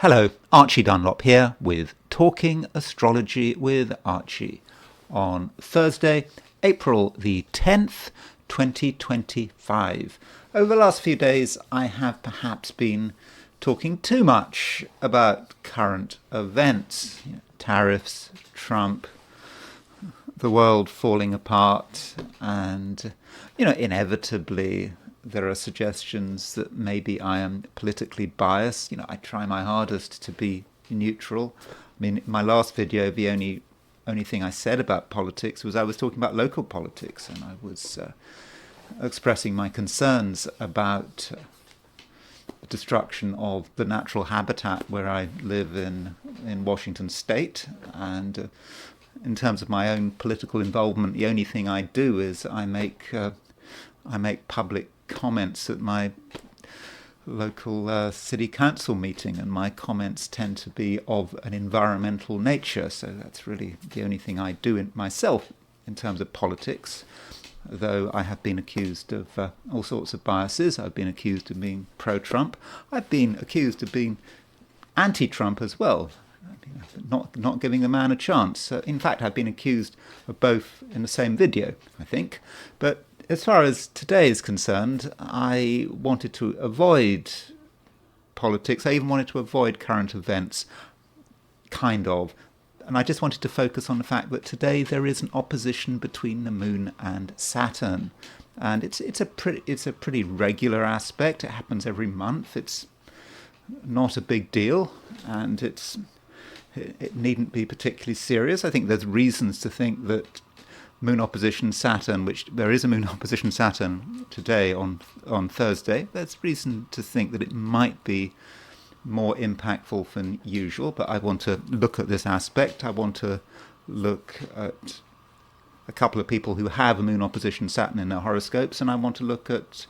Hello, Archie Dunlop here with Talking Astrology with Archie on Thursday, April the 10th, 2025. Over the last few days, I have perhaps been talking too much about current events, tariffs, Trump, the world falling apart, and, inevitably there are suggestions that maybe I am politically biased. I try my hardest to be neutral. I mean, in my last video, the only thing I said about politics was I was talking about local politics, and I was expressing my concerns about the destruction of the natural habitat where I live in Washington State. And in terms of my own political involvement, the only thing I do is I make public comments at my local city council meeting, and my comments tend to be of an environmental nature. So that's really the only thing I do myself in terms of politics, though I have been accused of all sorts of biases. I've been accused of being pro-Trump. I've been accused of being anti-Trump as well, not giving the man a chance. In fact, I've been accused of both in the same video, I think. But as far as today is concerned, I wanted to avoid politics. I even wanted to avoid current events, kind of. And I just wanted to focus on the fact that today there is an opposition between the Moon and Saturn. And it's a pretty regular aspect. It happens every month. It's not a big deal, and it needn't be particularly serious. I think there's reasons to think that Moon opposition Saturn, which there is a Moon opposition Saturn today on Thursday, there's reason to think that it might be more impactful than usual. But I want to look at this aspect. I want to look at a couple of people who have a Moon opposition Saturn in their horoscopes, and I want to look at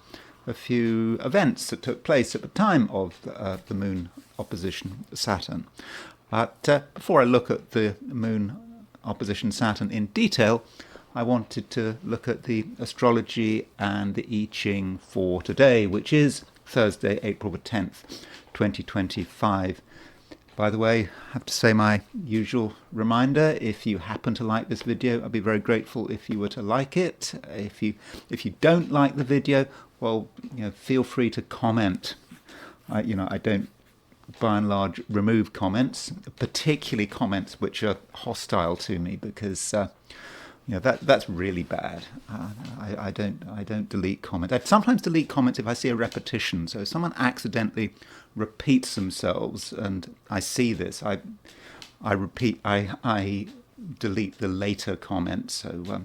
a few events that took place at the time of the Moon opposition Saturn. But before I look at the Moon opposition Saturn in detail, I wanted to look at the astrology and the I Ching for today, which is Thursday, April the 10th, 2025. By the way, I have to say my usual reminder: if you happen to like this video, I'd be very grateful if you were to like it. If you don't like the video, well, feel free to comment. I don't, by and large, remove comments, particularly comments which are hostile to me, because that's really bad. I don't delete comments. I sometimes delete comments if I see a repetition. So if someone accidentally repeats themselves and I see this, I delete the later comment. So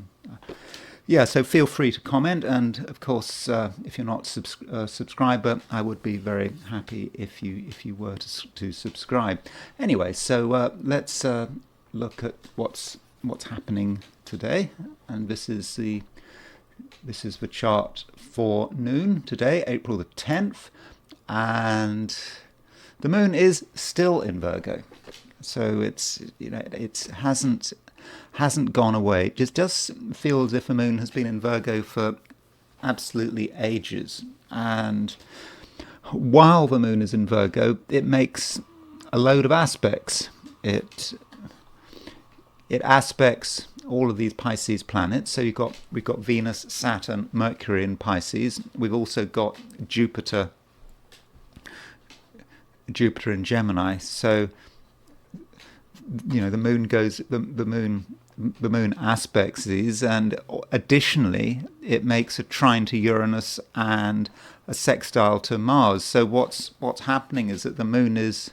so feel free to comment, and of course, if you're not a subscriber, I would be very happy if you were to subscribe. Anyway, so let's look at what's happening today, and this is the chart for noon today, April the 10th, and the moon is still in Virgo, so it hasn't gone away. It just does feel as if the moon has been in Virgo for absolutely ages, and while the moon is in Virgo, it makes a load of aspects. It aspects all of these Pisces planets. So we've got Venus, Saturn, Mercury in Pisces. We've also got Jupiter in Gemini. So the moon aspects these, and additionally it makes a trine to Uranus and a sextile to Mars. So what's happening is that the moon is,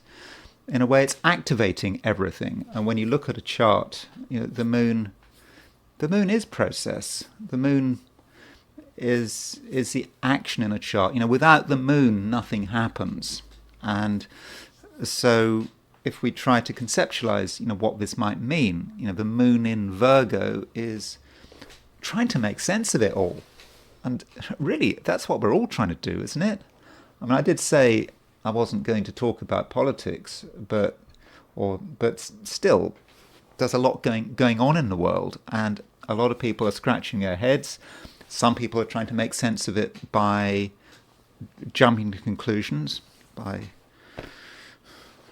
in a way, it's activating everything. And when you look at a chart, the moon is process. The moon is the action in a chart. Without the moon, nothing happens. And so if we try to conceptualize, what this might mean, the moon in Virgo is trying to make sense of it all. And really, that's what we're all trying to do, isn't it? I mean, I did say I wasn't going to talk about politics, but still, there's a lot going on in the world, and a lot of people are scratching their heads. Some people are trying to make sense of it by jumping to conclusions, by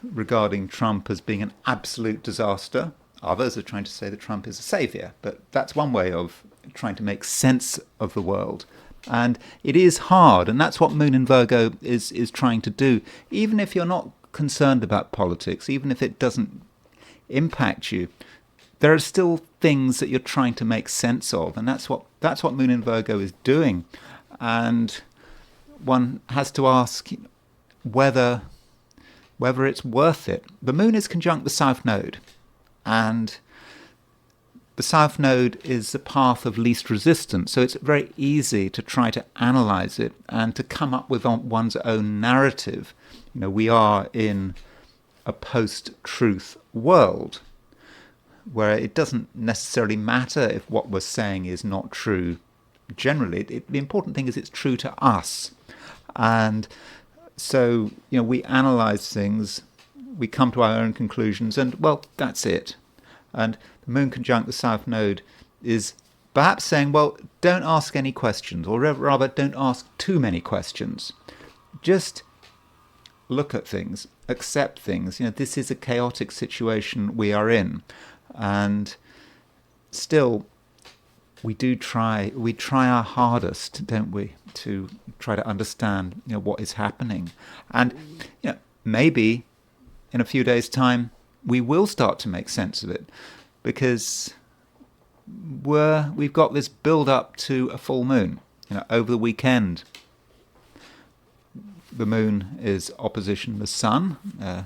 regarding Trump as being an absolute disaster. Others are trying to say that Trump is a saviour, but that's one way of trying to make sense of the world. And it is hard, and that's what Moon in Virgo is trying to do. Even if you're not concerned about politics, even if it doesn't impact you, there are still things that you're trying to make sense of, and that's what Moon in Virgo is doing. And one has to ask whether it's worth it. The Moon is conjunct the South Node, and the South Node is the path of least resistance, so it's very easy to try to analyse it and to come up with one's own narrative. We are in a post-truth world where it doesn't necessarily matter if what we're saying is not true. Generally, the important thing is it's true to us. And so, we analyse things, we come to our own conclusions, and, well, that's it. And the Moon conjunct the South Node is perhaps saying, well, don't ask any questions, or rather, don't ask too many questions. Just look at things, accept things. This is a chaotic situation we are in. And still, we try our hardest, don't we, to try to understand, what is happening. And, maybe in a few days' time, we will start to make sense of it, because we've got this build-up to a full moon. Over the weekend, the moon is opposition the sun,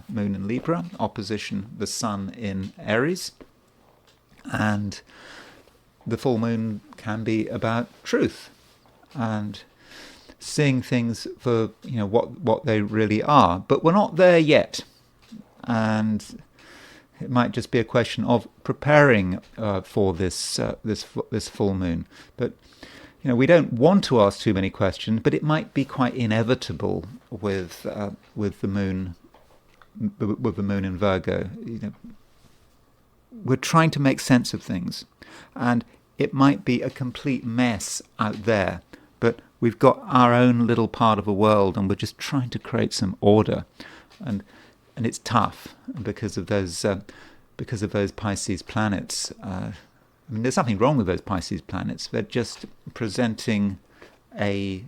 moon in Libra, opposition the sun in Aries. And the full moon can be about truth and seeing things for what they really are. But we're not there yet, and it might just be a question of preparing for this full moon. But we don't want to ask too many questions, but it might be quite inevitable with the moon in Virgo. We're trying to make sense of things, and it might be a complete mess out there, but we've got our own little part of a world, and we're just trying to create some order, and it's tough because of those Pisces planets. There's nothing wrong with those Pisces planets. They're just presenting a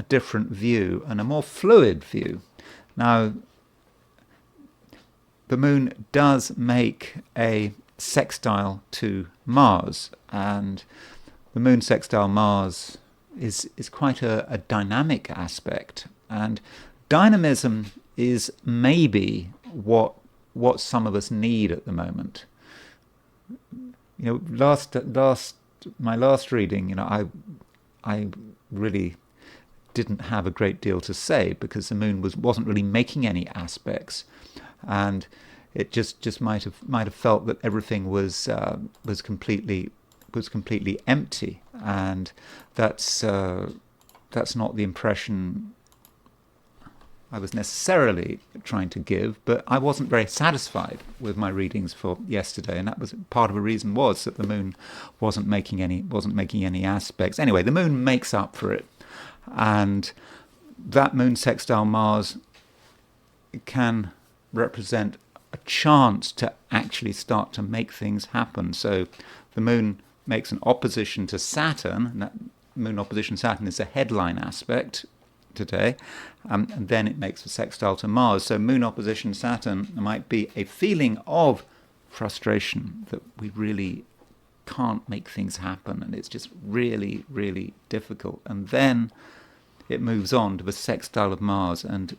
different view and a more fluid view. Now, the moon does make a sextile to Mars, and the moon sextile Mars is quite a dynamic aspect, and dynamism is maybe what some of us need at the moment. My last reading, I really didn't have a great deal to say because the moon wasn't really making any aspects, and it just might have felt that everything was completely empty, and that's not the impression I was necessarily trying to give, but I wasn't very satisfied with my readings for yesterday, and that was part of the reason was that the moon wasn't making any aspects. Anyway, the moon makes up for it, and that moon sextile Mars can represent a chance to actually start to make things happen. So the moon makes an opposition to Saturn, and that moon opposition Saturn is a headline aspect today, and then it makes a sextile to Mars. So moon opposition Saturn might be a feeling of frustration that we really can't make things happen, and it's just really, really difficult. And then it moves on to the sextile of Mars, and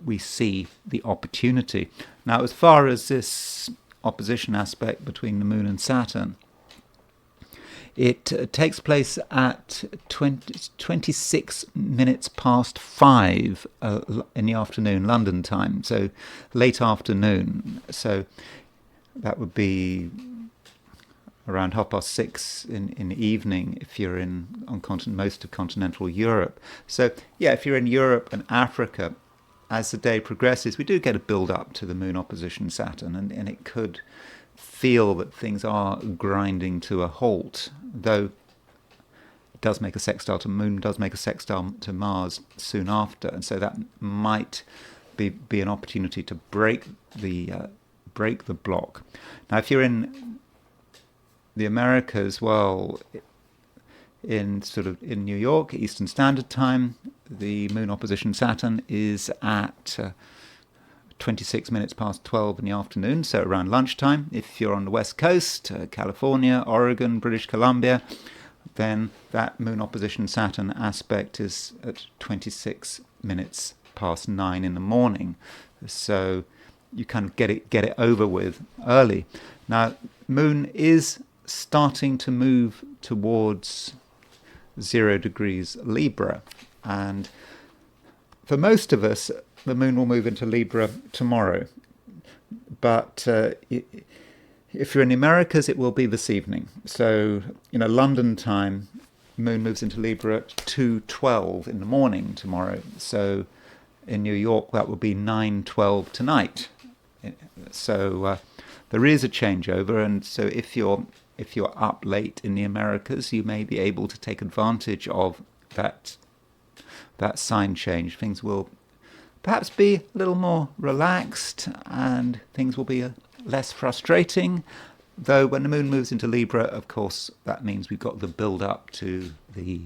we see the opportunity. Now, as far as this opposition aspect between the moon and Saturn, it takes place at 26 minutes past 5 in the afternoon, London time, so late afternoon. So that would be around 6:30 in the evening if you're on most of continental Europe. So yeah, if you're in Europe and Africa, as the day progresses, we do get a build-up to the moon opposition Saturn, and it could feel that things are grinding to a halt, though it does make a sextile to Moon, does make a sextile to Mars soon after, and so that might be an opportunity to break the block. Now, if you're in the Americas, well, in New York, Eastern Standard Time, the Moon opposition Saturn is at 26 minutes past 12 in the afternoon, so around lunchtime. If you're on the West Coast, California, Oregon, British Columbia, then that Moon opposition Saturn aspect is at 26 minutes past 9 in the morning. So you kind of get it over with early. Now, Moon is starting to move towards 0 degrees Libra, and for most of us, the Moon will move into Libra tomorrow. But if you're in the Americas, it will be this evening. So, London time, Moon moves into Libra at 2:12 in the morning tomorrow. So in New York, that will be 9:12 tonight. So there is a changeover, and so if you're up late in the Americas, you may be able to take advantage of that sign change. Things will perhaps be a little more relaxed, and things will be less frustrating. Though when the Moon moves into Libra, of course, that means we've got the build-up to the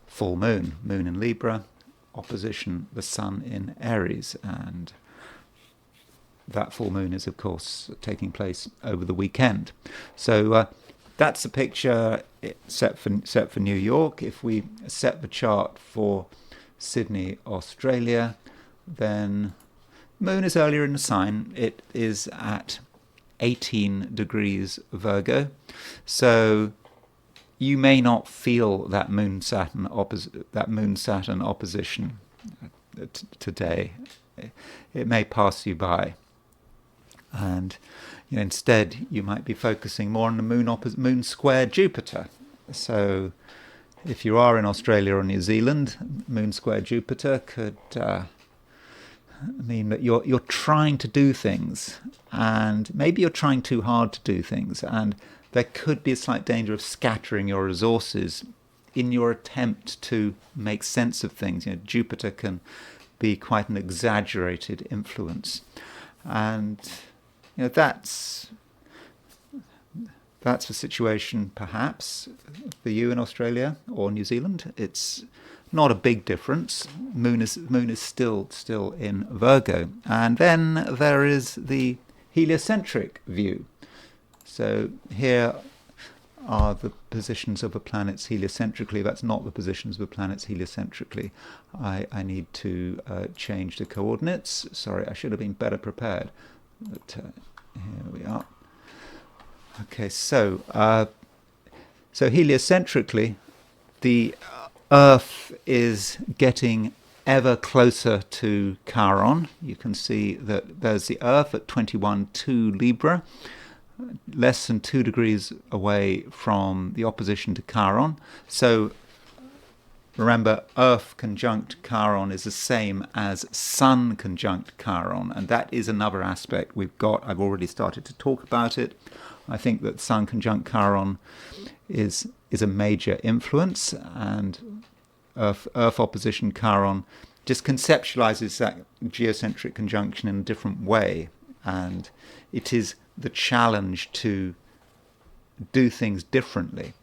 full moon. Moon in Libra, opposition the Sun in Aries, and that full moon is, of course, taking place over the weekend. So that's the picture set for New York. If we set the chart for Sydney, Australia, then Moon is earlier in the sign. It is at 18 degrees Virgo. So you may not feel that Moon-Saturn opposition today. It may pass you by. And instead, you might be focusing more on the Moon square Jupiter. So if you are in Australia or New Zealand, Moon square Jupiter could mean that you're trying to do things, and maybe you're trying too hard to do things, and there could be a slight danger of scattering your resources in your attempt to make sense of things. Jupiter can be quite an exaggerated influence, and that's the situation perhaps for you in Australia or New Zealand. It's not a big difference. Moon is still in Virgo. And then there is the heliocentric view. So here are the positions of the planets heliocentrically. That's not the positions of the planets heliocentrically. I need to change the coordinates. Sorry, I should have been better prepared. But here we are. Okay, so heliocentrically, the Earth is getting ever closer to Chiron. You can see that there's the Earth at 21.2 Libra, less than 2 degrees away from the opposition to Chiron. So remember, Earth conjunct Chiron is the same as Sun conjunct Chiron, and that is another aspect we've got. I've already started to talk about it. I think that Sun conjunct Chiron is a major influence, and Earth opposition Chiron just conceptualizes that geocentric conjunction in a different way, and it is the challenge to do things differently.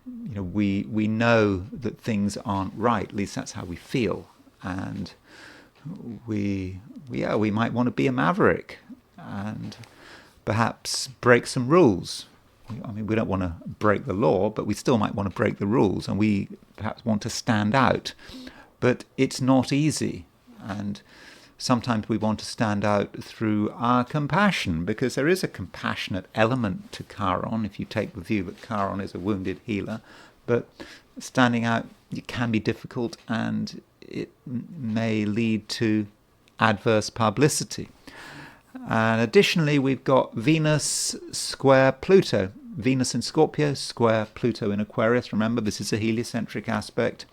We know that things aren't right, at least that's how we feel, and we might want to be a maverick and perhaps break some rules. I mean, we don't want to break the law, but we still might want to break the rules, and we perhaps want to stand out. But it's not easy, and sometimes we want to stand out through our compassion, because there is a compassionate element to Chiron, if you take the view that Chiron is a wounded healer. But standing out, it can be difficult, and it may lead to adverse publicity. And additionally, we've got Venus square Pluto. Venus in Scorpio, square Pluto in Aquarius. Remember, this is a heliocentric aspect.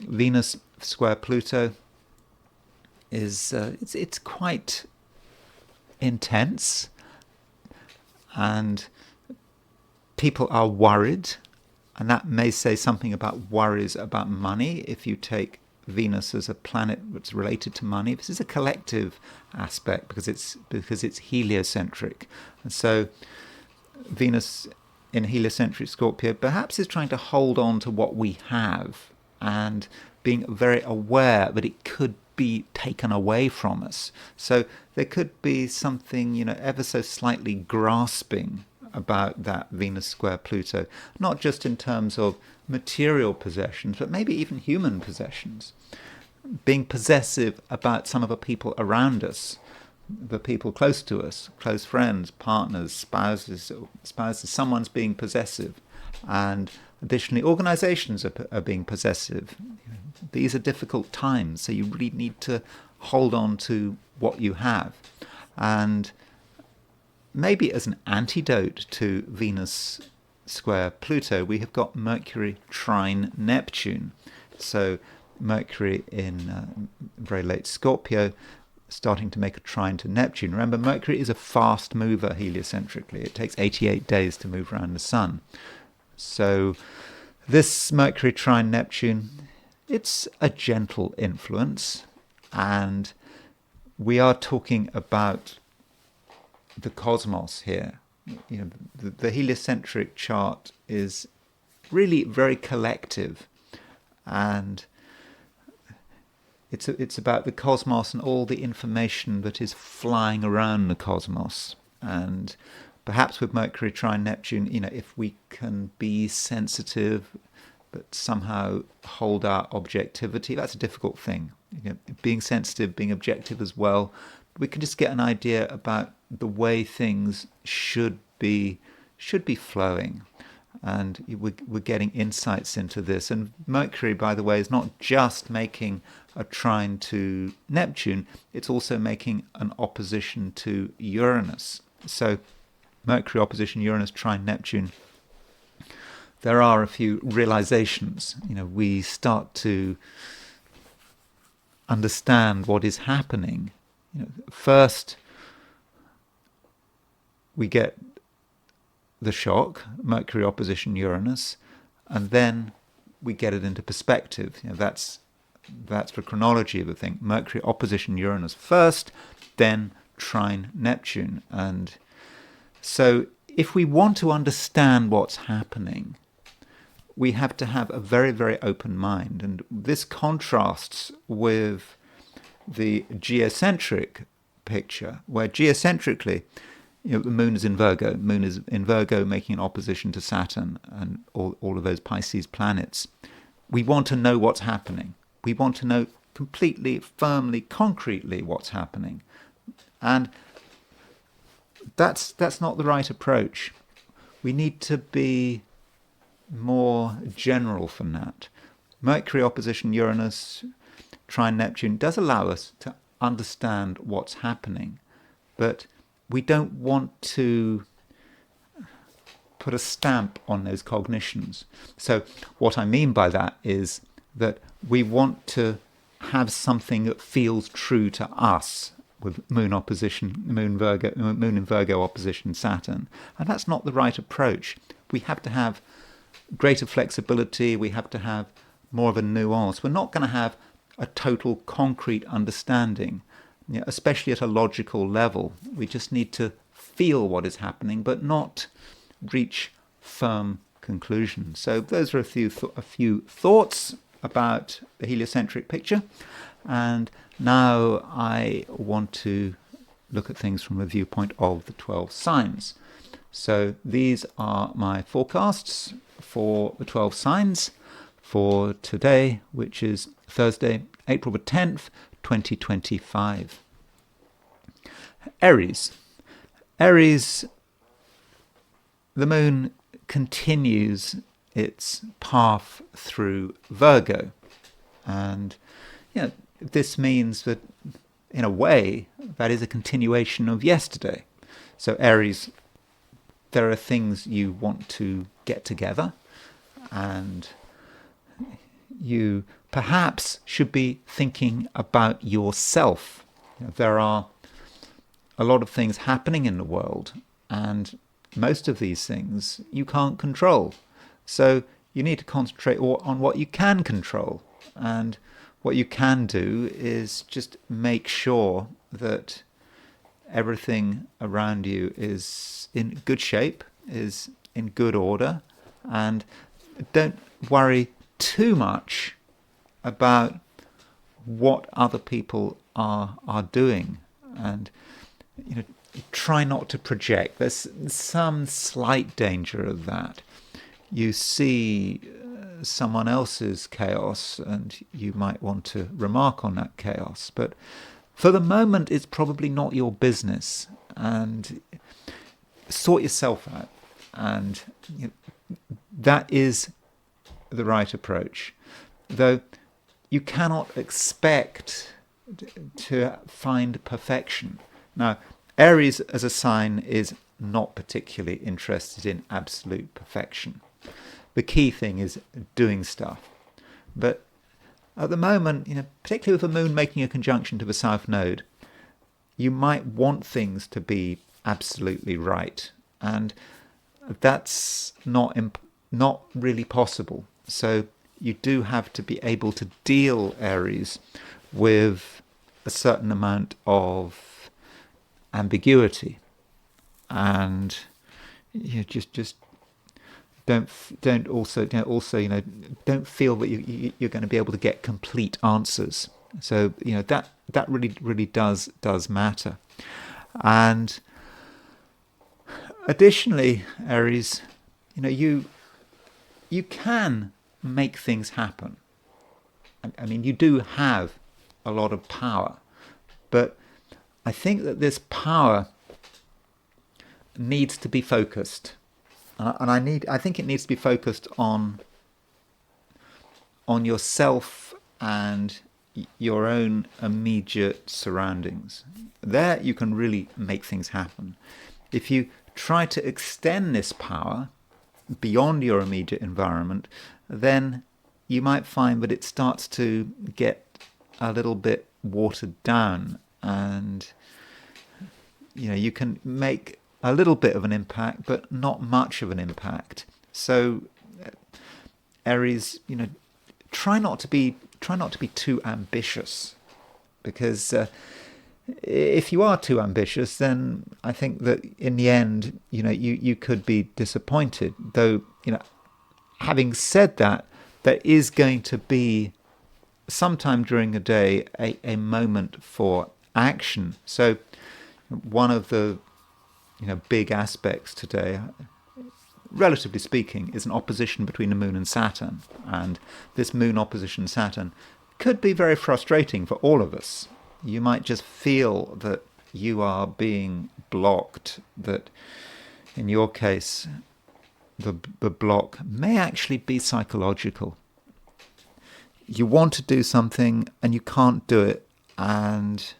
Venus square Pluto is it's quite intense, and people are worried, and that may say something about worries about money. If you take Venus as a planet that's related to money. This is a collective aspect because it's heliocentric. And so Venus in heliocentric Scorpio perhaps is trying to hold on to what we have and being very aware that it could be taken away from us. So there could be something, ever so slightly grasping about that Venus square Pluto, not just in terms of material possessions, but maybe even human possessions. Being possessive about some of the people around us, the people close to us, close friends, partners, spouses, someone's being possessive. And additionally, organizations are being possessive. These are difficult times, so you really need to hold on to what you have. And maybe as an antidote to Venus square Pluto, we have got Mercury trine Neptune. So Mercury in very late Scorpio, starting to make a trine to Neptune. Remember, Mercury is a fast mover heliocentrically. It takes 88 days to move around the Sun. So this Mercury trine Neptune, it's a gentle influence, and we are talking about the cosmos here. The heliocentric chart is really very collective, and it's about the cosmos and all the information that is flying around the cosmos. And perhaps with Mercury trine Neptune, if we can be sensitive but somehow hold our objectivity, that's a difficult thing. Being sensitive, being objective as well, we can just get an idea about the way things should be flowing. And we're getting insights into this. And Mercury, by the way, is not just making a trine to Neptune, it's also making an opposition to Uranus. So Mercury opposition Uranus trine Neptune, there are a few realizations. We start to understand what is happening. First, we get the shock, Mercury opposition Uranus, and then we get it into perspective. That's the chronology of the thing. Mercury opposition Uranus first, then trine Neptune. And so if we want to understand what's happening, we have to have a very, very open mind. And this contrasts with the geocentric picture, where geocentrically, the moon is in Virgo. Moon is in Virgo, making an opposition to Saturn and all of those Pisces planets. We want to know what's happening. We want to know completely, firmly, concretely what's happening. And that's not the right approach. We need to be more general from that. Mercury opposition Uranus, trine Neptune does allow us to understand what's happening, but we don't want to put a stamp on those cognitions. So what I mean by that is that we want to have something that feels true to us with Moon in Virgo opposition Saturn. And that's not the right approach. We have to have greater flexibility. We have to have more of a nuance. We're not going to have a total concrete understanding, especially at a logical level. We just need to feel what is happening, but not reach firm conclusions. So those are a few thoughts about the heliocentric picture. And now I want to look at things from the viewpoint of the 12 signs. So these are my forecasts for the 12 signs for today, which is Thursday, April the 10th, 2025. Aries. Aries, the moon continues its path through Virgo. And this means that, in a way, that is a continuation of yesterday. So Aries, there are things you want to get together, and you perhaps should be thinking about yourself. There are a lot of things happening in the world, and most of these things you can't control. So you need to concentrate on what you can control. And what you can do is just make sure that everything around you is in good shape, is in good order, and don't worry too much about what other people are doing, and try not to project. There's some slight danger of that. You see someone else's chaos and you might want to remark on that chaos, but for the moment it's probably not your business, and sort yourself out, and that is the right approach. Though you cannot expect to find perfection. Now, Aries as a sign is not particularly interested in absolute perfection. The key thing is doing stuff. But at the moment, particularly with the moon making a conjunction to the south node, you might want things to be absolutely right, and that's not really possible. So you do have to be able to deal, Aries, with a certain amount of ambiguity, and just don't feel that you're going to be able to get complete answers. So that really does matter. And additionally, Aries, you can make things happen. I mean, you do have a lot of power, but I think that this power needs to be focused, and I think it needs to be focused on yourself and your own immediate surroundings. There you can really make things happen. If you try to extend this power beyond your immediate environment, then you might find that it starts to get a little bit watered down, and you can make a little bit of an impact but not much of an impact. So Aries, try not to be too ambitious, because if you are too ambitious, then I think that in the end, you could be disappointed. Though, having said that, there is going to be sometime during the day a moment for action. So one of the big aspects today, relatively speaking, is an opposition between the Moon and Saturn. And this Moon opposition Saturn could be very frustrating for all of us. You might just feel that you are being blocked, that in your case, the block may actually be psychological. You want to do something and you can't do it, and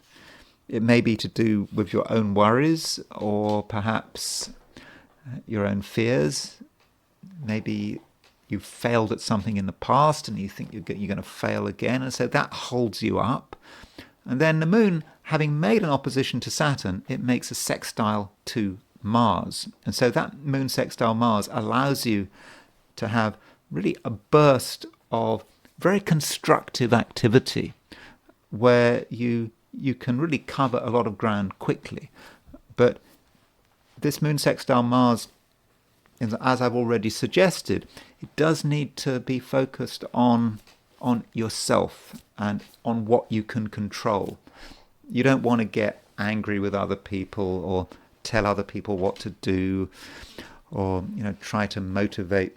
it may be to do with your own worries, or perhaps your own fears. Maybe you failed at something in the past and you think you're going to fail again, and so that holds you up. And then the Moon, having made an opposition to Saturn, it makes a sextile to Mars. And so that Moon sextile Mars allows you to have really a burst of very constructive activity, where you can really cover a lot of ground quickly. But this Moon sextile Mars, as I've already suggested, it does need to be focused on yourself and on what you can control. You don't want to get angry with other people or tell other people what to do, or try to motivate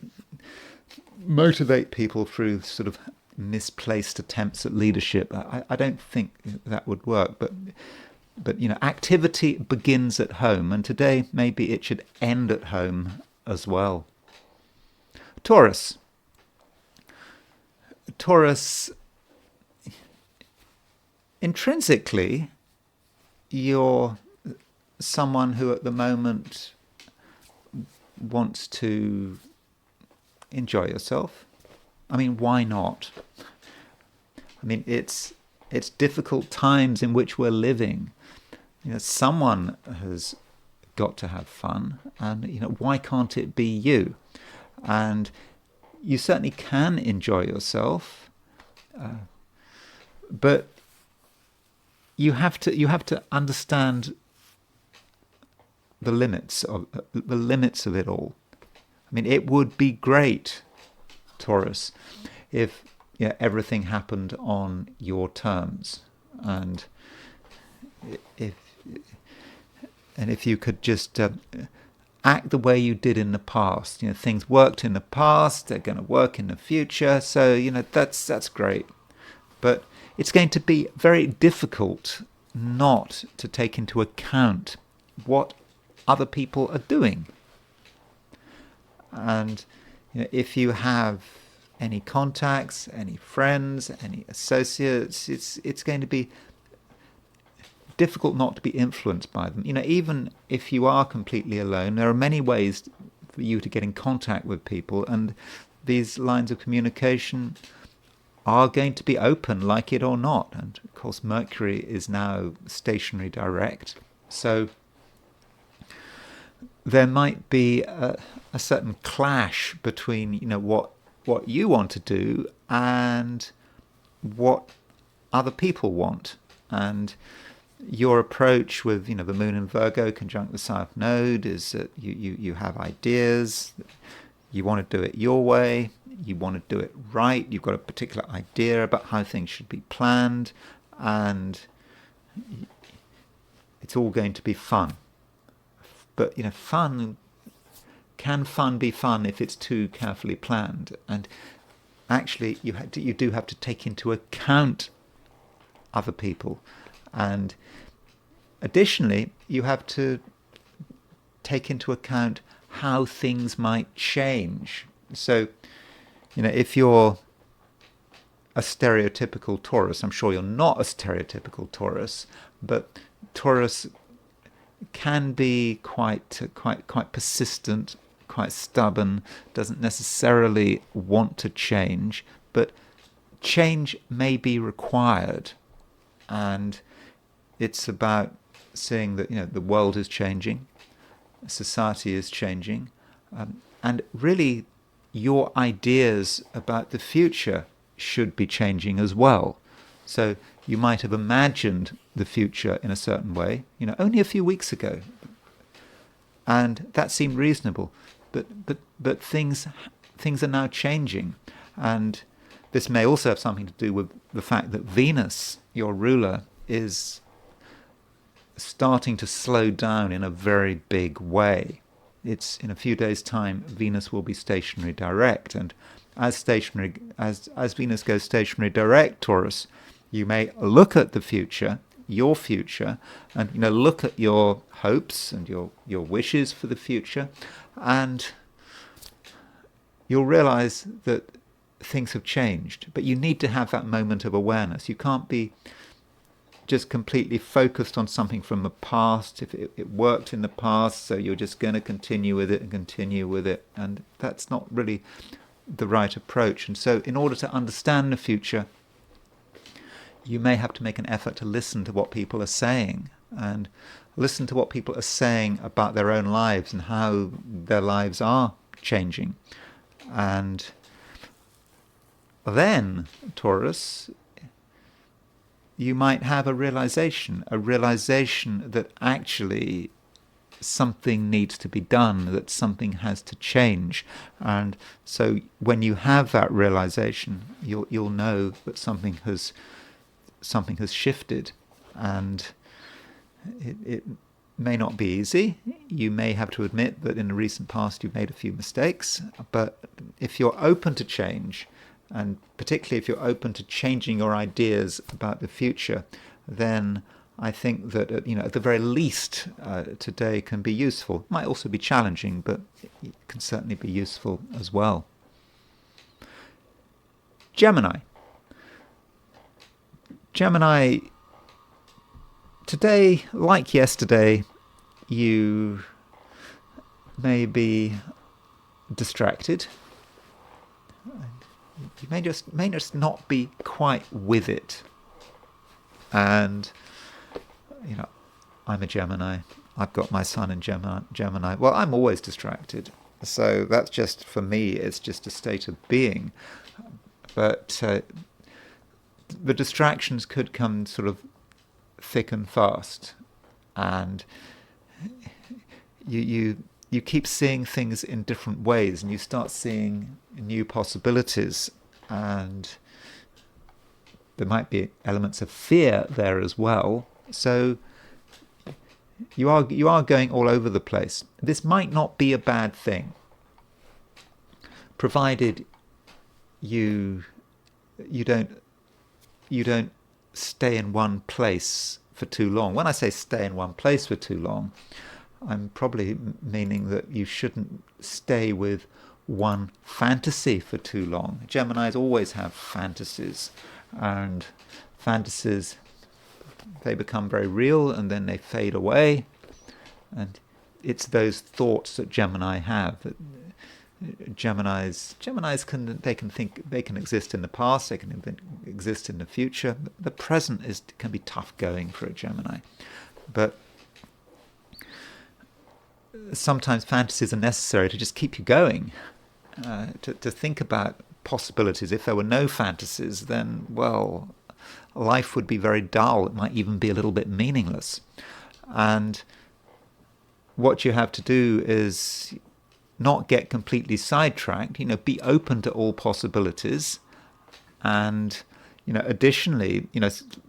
people through sort of misplaced attempts at leadership. I don't think that would work, but activity begins at home, and today maybe it should end at home as well. Taurus, intrinsically, you're someone who at the moment wants to enjoy yourself. I mean, why not? I mean, it's difficult times in which we're living. Someone has got to have fun, and why can't it be you? And you certainly can enjoy yourself. But you have to understand the limits of it all. I mean, it would be great, Taurus, if everything happened on your terms, and if you could just act the way you did in the past. Things worked in the past; they're going to work in the future. So that's great, but it's going to be very difficult not to take into account what other people are doing. And if you have any contacts, any friends, any associates, it's going to be difficult not to be influenced by them. Even if you are completely alone, there are many ways for you to get in contact with people, and these lines of communication are going to be open, like it or not. And of course, Mercury is now stationary direct, so there might be a certain clash between what you want to do and what other people want. And your approach with the Moon in Virgo conjunct the South Node is that you have ideas, you want to do it your way, you want to do it right, you've got a particular idea about how things should be planned, and it's all going to be fun. But can fun be fun if it's too carefully planned? And actually, you do have to take into account other people, and additionally, you have to take into account how things might change. So, if you're a stereotypical Taurus, I'm sure you're not a stereotypical Taurus, but Taurus can be quite persistent, quite stubborn, doesn't necessarily want to change, but change may be required. And it's about seeing that the world is changing, society is changing, and really your ideas about the future should be changing as well. So you might have imagined the future in a certain way, only a few weeks ago, and that seemed reasonable. But things are now changing, and this may also have something to do with the fact that Venus, your ruler, is starting to slow down in a very big way. It's in a few days' time, Venus will be stationary direct, and as Venus goes stationary direct, Taurus, you may look at the future, your future, and look at your hopes and your wishes for the future, and you'll realize that things have changed. But you need to have that moment of awareness. You can't be just completely focused on something from the past. If it worked in the past, so you're just going to continue with it, and that's not really the right approach. And so in order to understand the future, you may have to make an effort to listen to what people are saying, and listen to what people are saying about their own lives and how their lives are changing. And then, Taurus, you might have a realization that actually something needs to be done, that something has to change. And so when you have that realization, you'll know that something has shifted, and it may not be easy. You may have to admit that in the recent past you've made a few mistakes, but if you're open to change, and particularly if you're open to changing your ideas about the future, then I think that at the very least today can be useful. It might also be challenging, but it can certainly be useful as well. Gemini, today, like yesterday, you may be distracted. You may just not be quite with it. And I'm a Gemini. I've got my sun in Gemini. Well, I'm always distracted. So that's just, for me, it's just a state of being. But the distractions could come sort of thick and fast, and you keep seeing things in different ways, and you start seeing new possibilities, and there might be elements of fear there as well. So you are going all over the place. This might not be a bad thing, provided you don't stay in one place for too long. When I say stay in one place for too long, I'm probably meaning that you shouldn't stay with one fantasy for too long. Geminis always have fantasies, and fantasies, they become very real and then they fade away, and it's those thoughts that Gemini have. Geminis can exist in the past, they can exist in the future. The present can be tough going for a Gemini, but sometimes fantasies are necessary to just keep you going, to think about possibilities. If there were no fantasies, then, well, life would be very dull. It might even be a little bit meaningless. And what you have to do is not get completely sidetracked, be open to all possibilities. And, additionally,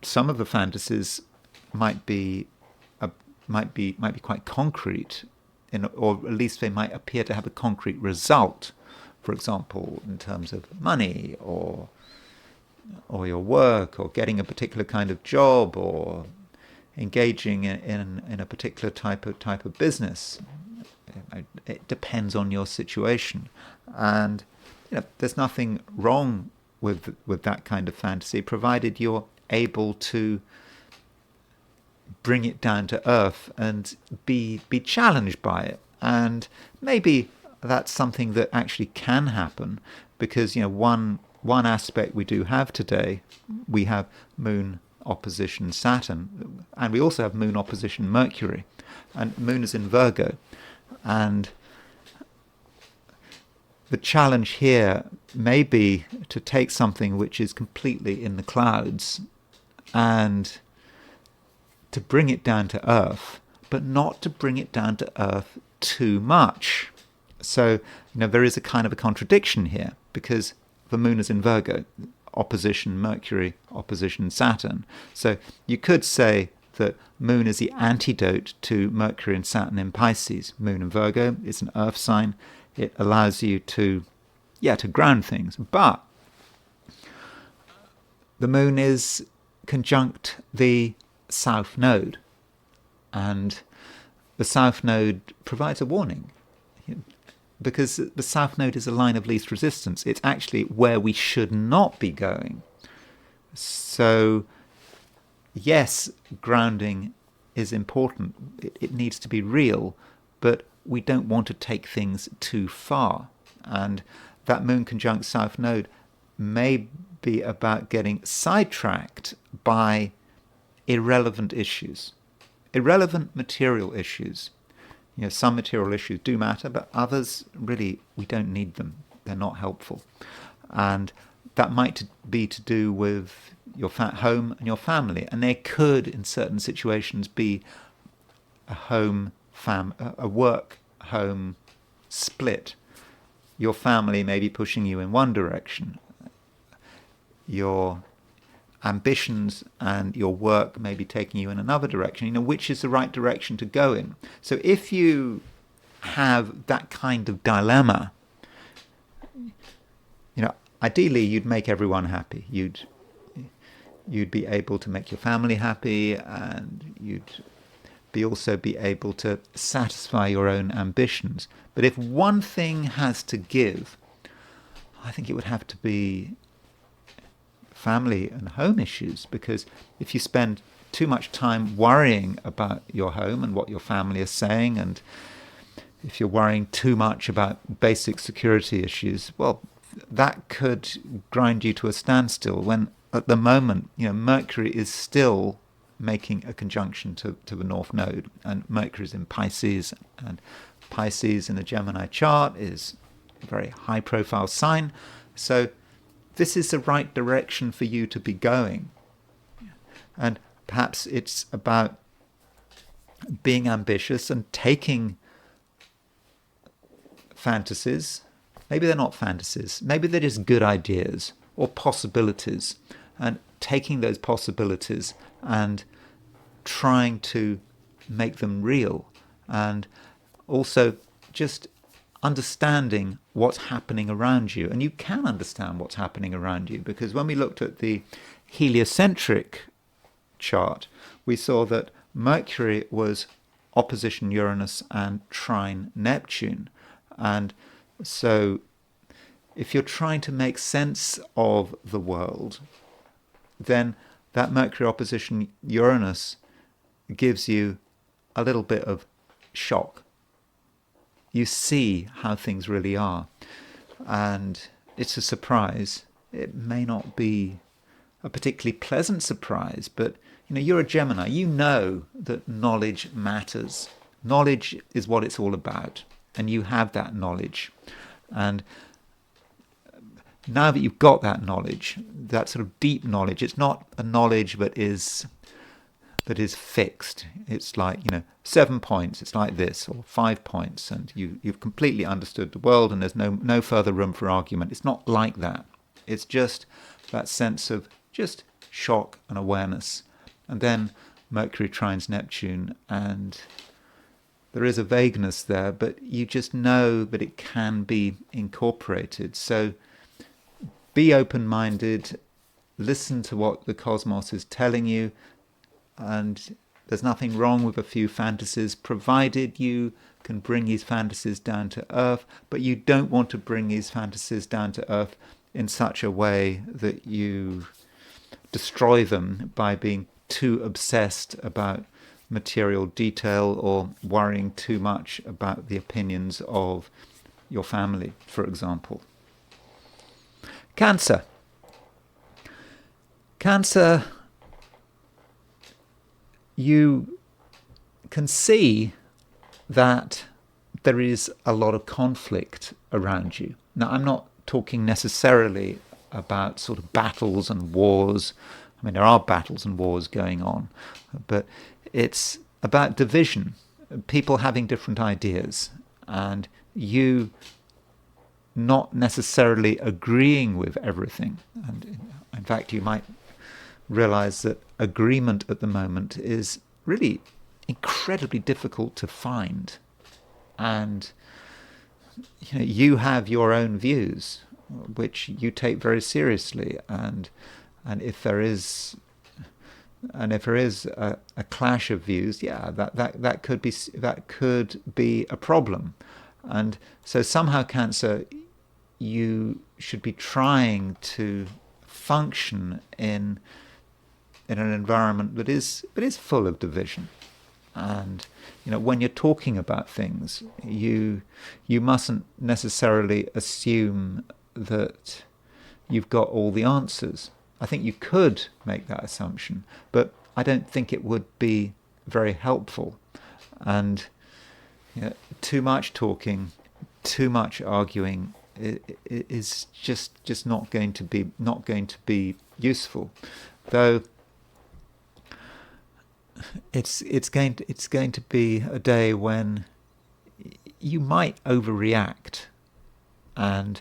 some of the fantasies might be quite concrete, or at least they might appear to have a concrete result. For example, in terms of money, or your work, or getting a particular kind of job, or engaging in a particular type of business. It depends on your situation, and there's nothing wrong with that kind of fantasy, provided you're able to bring it down to earth and be challenged by it. And maybe that's something that actually can happen, because one aspect we do have today, we have Moon opposition Saturn, and we also have Moon opposition Mercury, and Moon is in Virgo. And the challenge here may be to take something which is completely in the clouds and to bring it down to earth, but not to bring it down to earth too much. So, there is a kind of a contradiction here, because the Moon is in Virgo, opposition Mercury, opposition Saturn. So you could say that Moon is the antidote to Mercury and Saturn in Pisces. Moon in Virgo is an earth sign. It allows you to ground things. But the Moon is conjunct the South Node, and the South Node provides a warning, because the South Node is a line of least resistance. It's actually where we should not be going. So, yes, grounding is important. It needs to be real, but we don't want to take things too far. And that Moon conjunct South Node may be about getting sidetracked by irrelevant issues, irrelevant material issues. Some material issues do matter, but others, really, we don't need them. They're not helpful. And that might be to do with your home and your family. And there could, in certain situations, be a work-home split. Your family may be pushing you in one direction. Your ambitions and your work may be taking you in another direction, which is the right direction to go in. So if you have that kind of dilemma, ideally you'd make everyone happy. You'd be able to make your family happy, and you'd also be able to satisfy your own ambitions. But if one thing has to give, I think it would have to be family and home issues, because if you spend too much time worrying about your home and what your family is saying, and if you're worrying too much about basic security issues, well, that could grind you to a standstill, when at the moment, Mercury is still making a conjunction to the North Node, and Mercury is in Pisces, and Pisces in the Gemini chart is a very high profile sign. So this is the right direction for you to be going. And perhaps it's about being ambitious and taking fantasies. Maybe they're not fantasies. Maybe they're just good ideas or possibilities, and taking those possibilities and trying to make them real, and also just understanding what's happening around you. And you can understand what's happening around you, because when we looked at the heliocentric chart, we saw that Mercury was opposition Uranus and trine Neptune. And so if you're trying to make sense of the world, then that Mercury opposition Uranus gives you a little bit of shock. You see how things really are, and it's a surprise. It may not be a particularly pleasant surprise, but you're a Gemini. You know that knowledge matters. Knowledge is what it's all about, and you have that knowledge. And now that you've got that knowledge, that sort of deep knowledge, it's not a knowledge that is fixed. It's like 7 points. It's like this, or 5 points, and you've completely understood the world, and there's no further room for argument. It's not like that. It's just that sense of just shock and awareness. And then Mercury trines Neptune, and there is a vagueness there, but you just know that it can be incorporated. So be open-minded, listen to what the cosmos is telling you, and there's nothing wrong with a few fantasies, provided you can bring these fantasies down to earth. But you don't want to bring these fantasies down to earth in such a way that you destroy them by being too obsessed about material detail or worrying too much about the opinions of your family, for example. Cancer. Cancer, you can see that there is a lot of conflict around you. Now, I'm not talking necessarily about sort of battles and wars. I mean, there are battles and wars going on, but it's about division, people having different ideas, and you not necessarily agreeing with everything. And in fact, you might realize that agreement at the moment is really incredibly difficult to find. And you have your own views, which you take very seriously, and if there is a clash of views, that could be a problem. And so somehow, Cancer, you should be trying to function in an environment that is full of division. And when you're talking about things, you mustn't necessarily assume that you've got all the answers. I think you could make that assumption, but I don't think it would be very helpful. And too much talking, too much arguing is just not going to be useful. Though it's going to be a day when you might overreact, and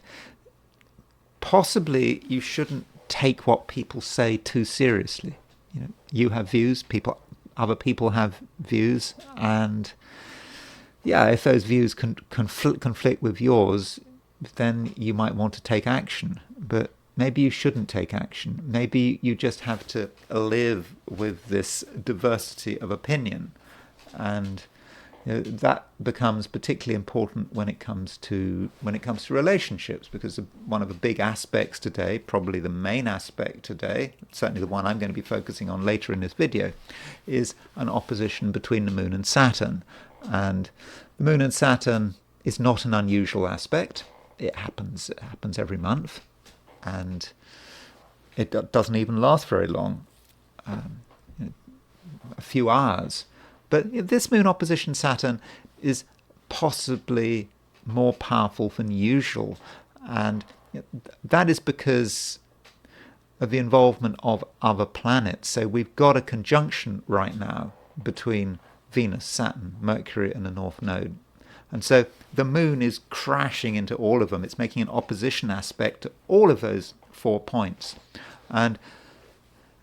possibly you shouldn't take what people say too seriously. You have views, other people have views, and if those views conflict with yours, then you might want to take action. But maybe you shouldn't take action. Maybe you just have to live with this diversity of opinion, and that becomes particularly important when it comes to relationships, because one of the big aspects today, probably the main aspect today, certainly the one I'm going to be focusing on later in this video, is an opposition between the Moon and Saturn. And the Moon and Saturn is not an unusual aspect. It happens every month, and it doesn't even last very long, a few hours. But this Moon opposition Saturn is possibly more powerful than usual, and that is because of the involvement of other planets. So we've got a conjunction right now between Venus, Saturn, Mercury, and the North Node. And so the moon is crashing into all of them. It's making an opposition aspect to all of those 4 points. And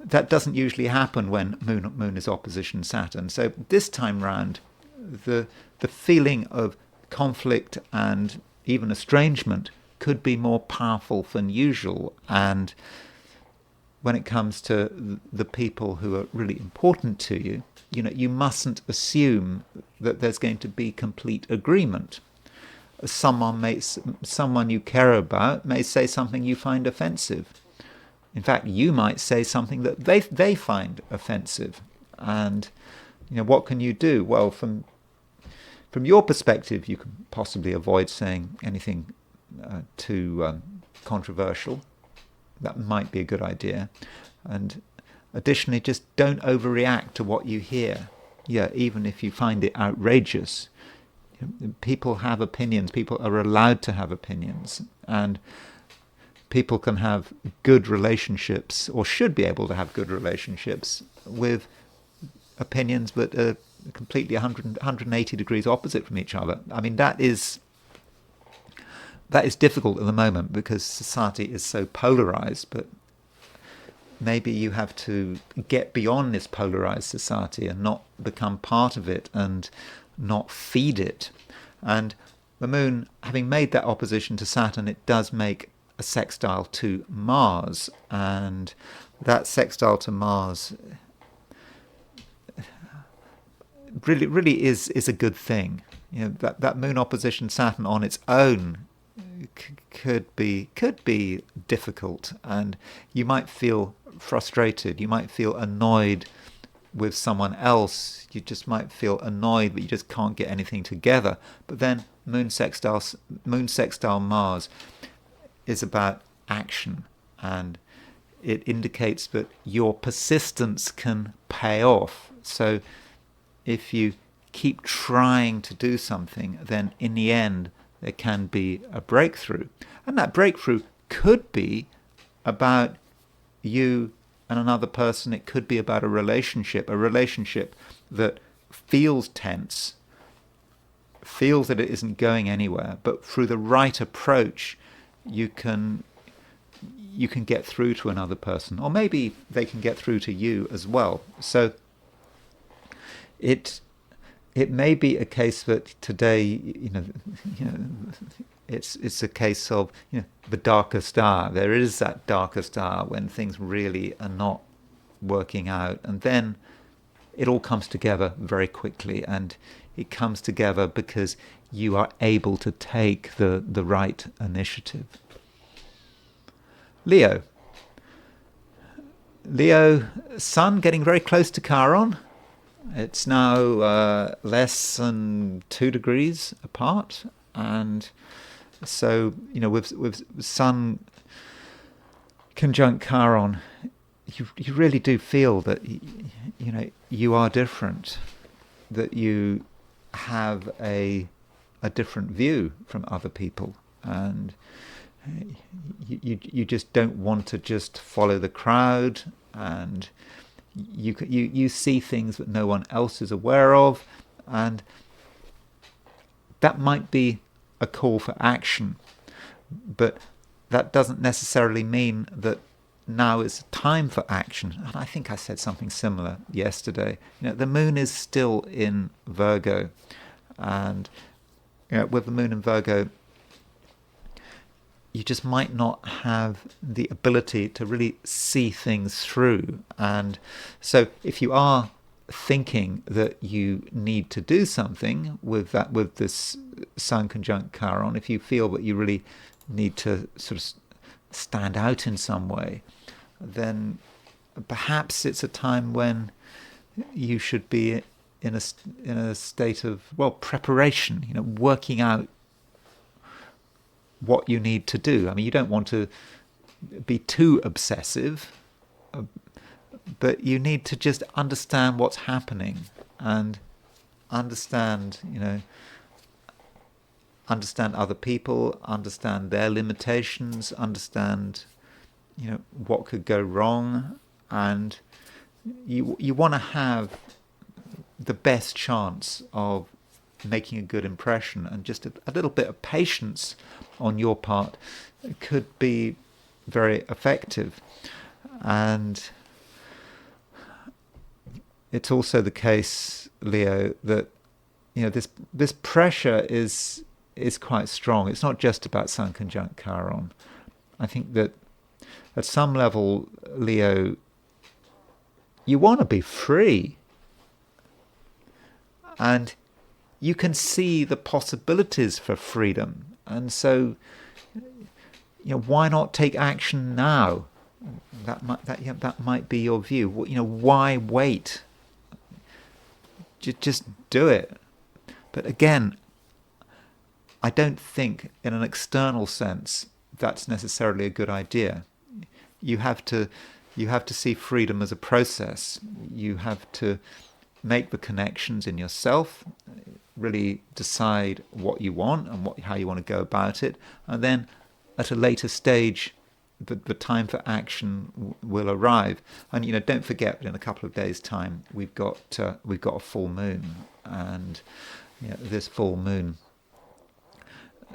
that doesn't usually happen when moon is opposition Saturn. So this time round, the feeling of conflict and even estrangement could be more powerful than usual. And when it comes to the people who are really important to you, you mustn't assume that there's going to be complete agreement. Someone you care about may say something you find offensive. In fact, you might say something that they find offensive. And what can you do? Well, from your perspective, you can possibly avoid saying anything too controversial. That might be a good idea. And additionally, just don't overreact to what you hear. Yeah, even if you find it outrageous. People have opinions. People are allowed to have opinions. And people can have good relationships, or should be able to have good relationships, with opinions that are completely 180 degrees opposite from each other. I mean, that is difficult at the moment because society is so polarized, but maybe you have to get beyond this polarized society and not become part of it and not feed it. And the moon, having made that opposition to Saturn, it does make a sextile to Mars, and that sextile to Mars really is a good thing. That moon opposition Saturn on its own could be difficult, and you might feel frustrated, you might feel annoyed with someone else, you just might feel annoyed that you just can't get anything together. But then moon sextile Mars is about action, and it indicates that your persistence can pay off. So if you keep trying to do something, then in the end there can be a breakthrough. And that breakthrough could be about you and another person. It could be about a relationship that feels tense, feels that it isn't going anywhere, but through the right approach you can get through to another person, or maybe they can get through to you as well. So it may be a case that today, it's a case of the darkest hour. There is that darkest hour when things really are not working out, and then it all comes together very quickly, and it comes together because you are able to take the right initiative. Leo, Sun getting very close to Chiron. It's now less than 2 degrees apart, and so with Sun conjunct Chiron, you really do feel that you are different, that you have a different view from other people, and you just don't want to just follow the crowd, and you see things that no one else is aware of, and that might be a call for action, but that doesn't necessarily mean that now is time for action. And I think I said something similar yesterday. The moon is still in Virgo, and with the moon in Virgo, you just might not have the ability to really see things through. And so if you are thinking that you need to do something with this Sun conjunct Chiron, if you feel that you really need to sort of stand out in some way, then perhaps it's a time when you should be in a state of preparation, working out what you need to do. I mean, you don't want to be too obsessive, but you need to just understand what's happening and understand other people, understand their limitations, understand what could go wrong, and you want to have the best chance of making a good impression, and just a little bit of patience on your part could be very effective. And it's also the case, Leo, that this pressure is quite strong. It's not just about Sun conjunct Chiron. I think that at some level, Leo, you want to be free, and you can see the possibilities for freedom. And so, why not take action now? That might be your view. Why wait? Just do it. But again, I don't think in an external sense that's necessarily a good idea. You have to see freedom as a process. You have to make the connections in yourself, really decide what you want and how you want to go about it, and then at a later stage, the time for action will arrive. And don't forget, in a couple of days' time, we've got a full moon, and this full moon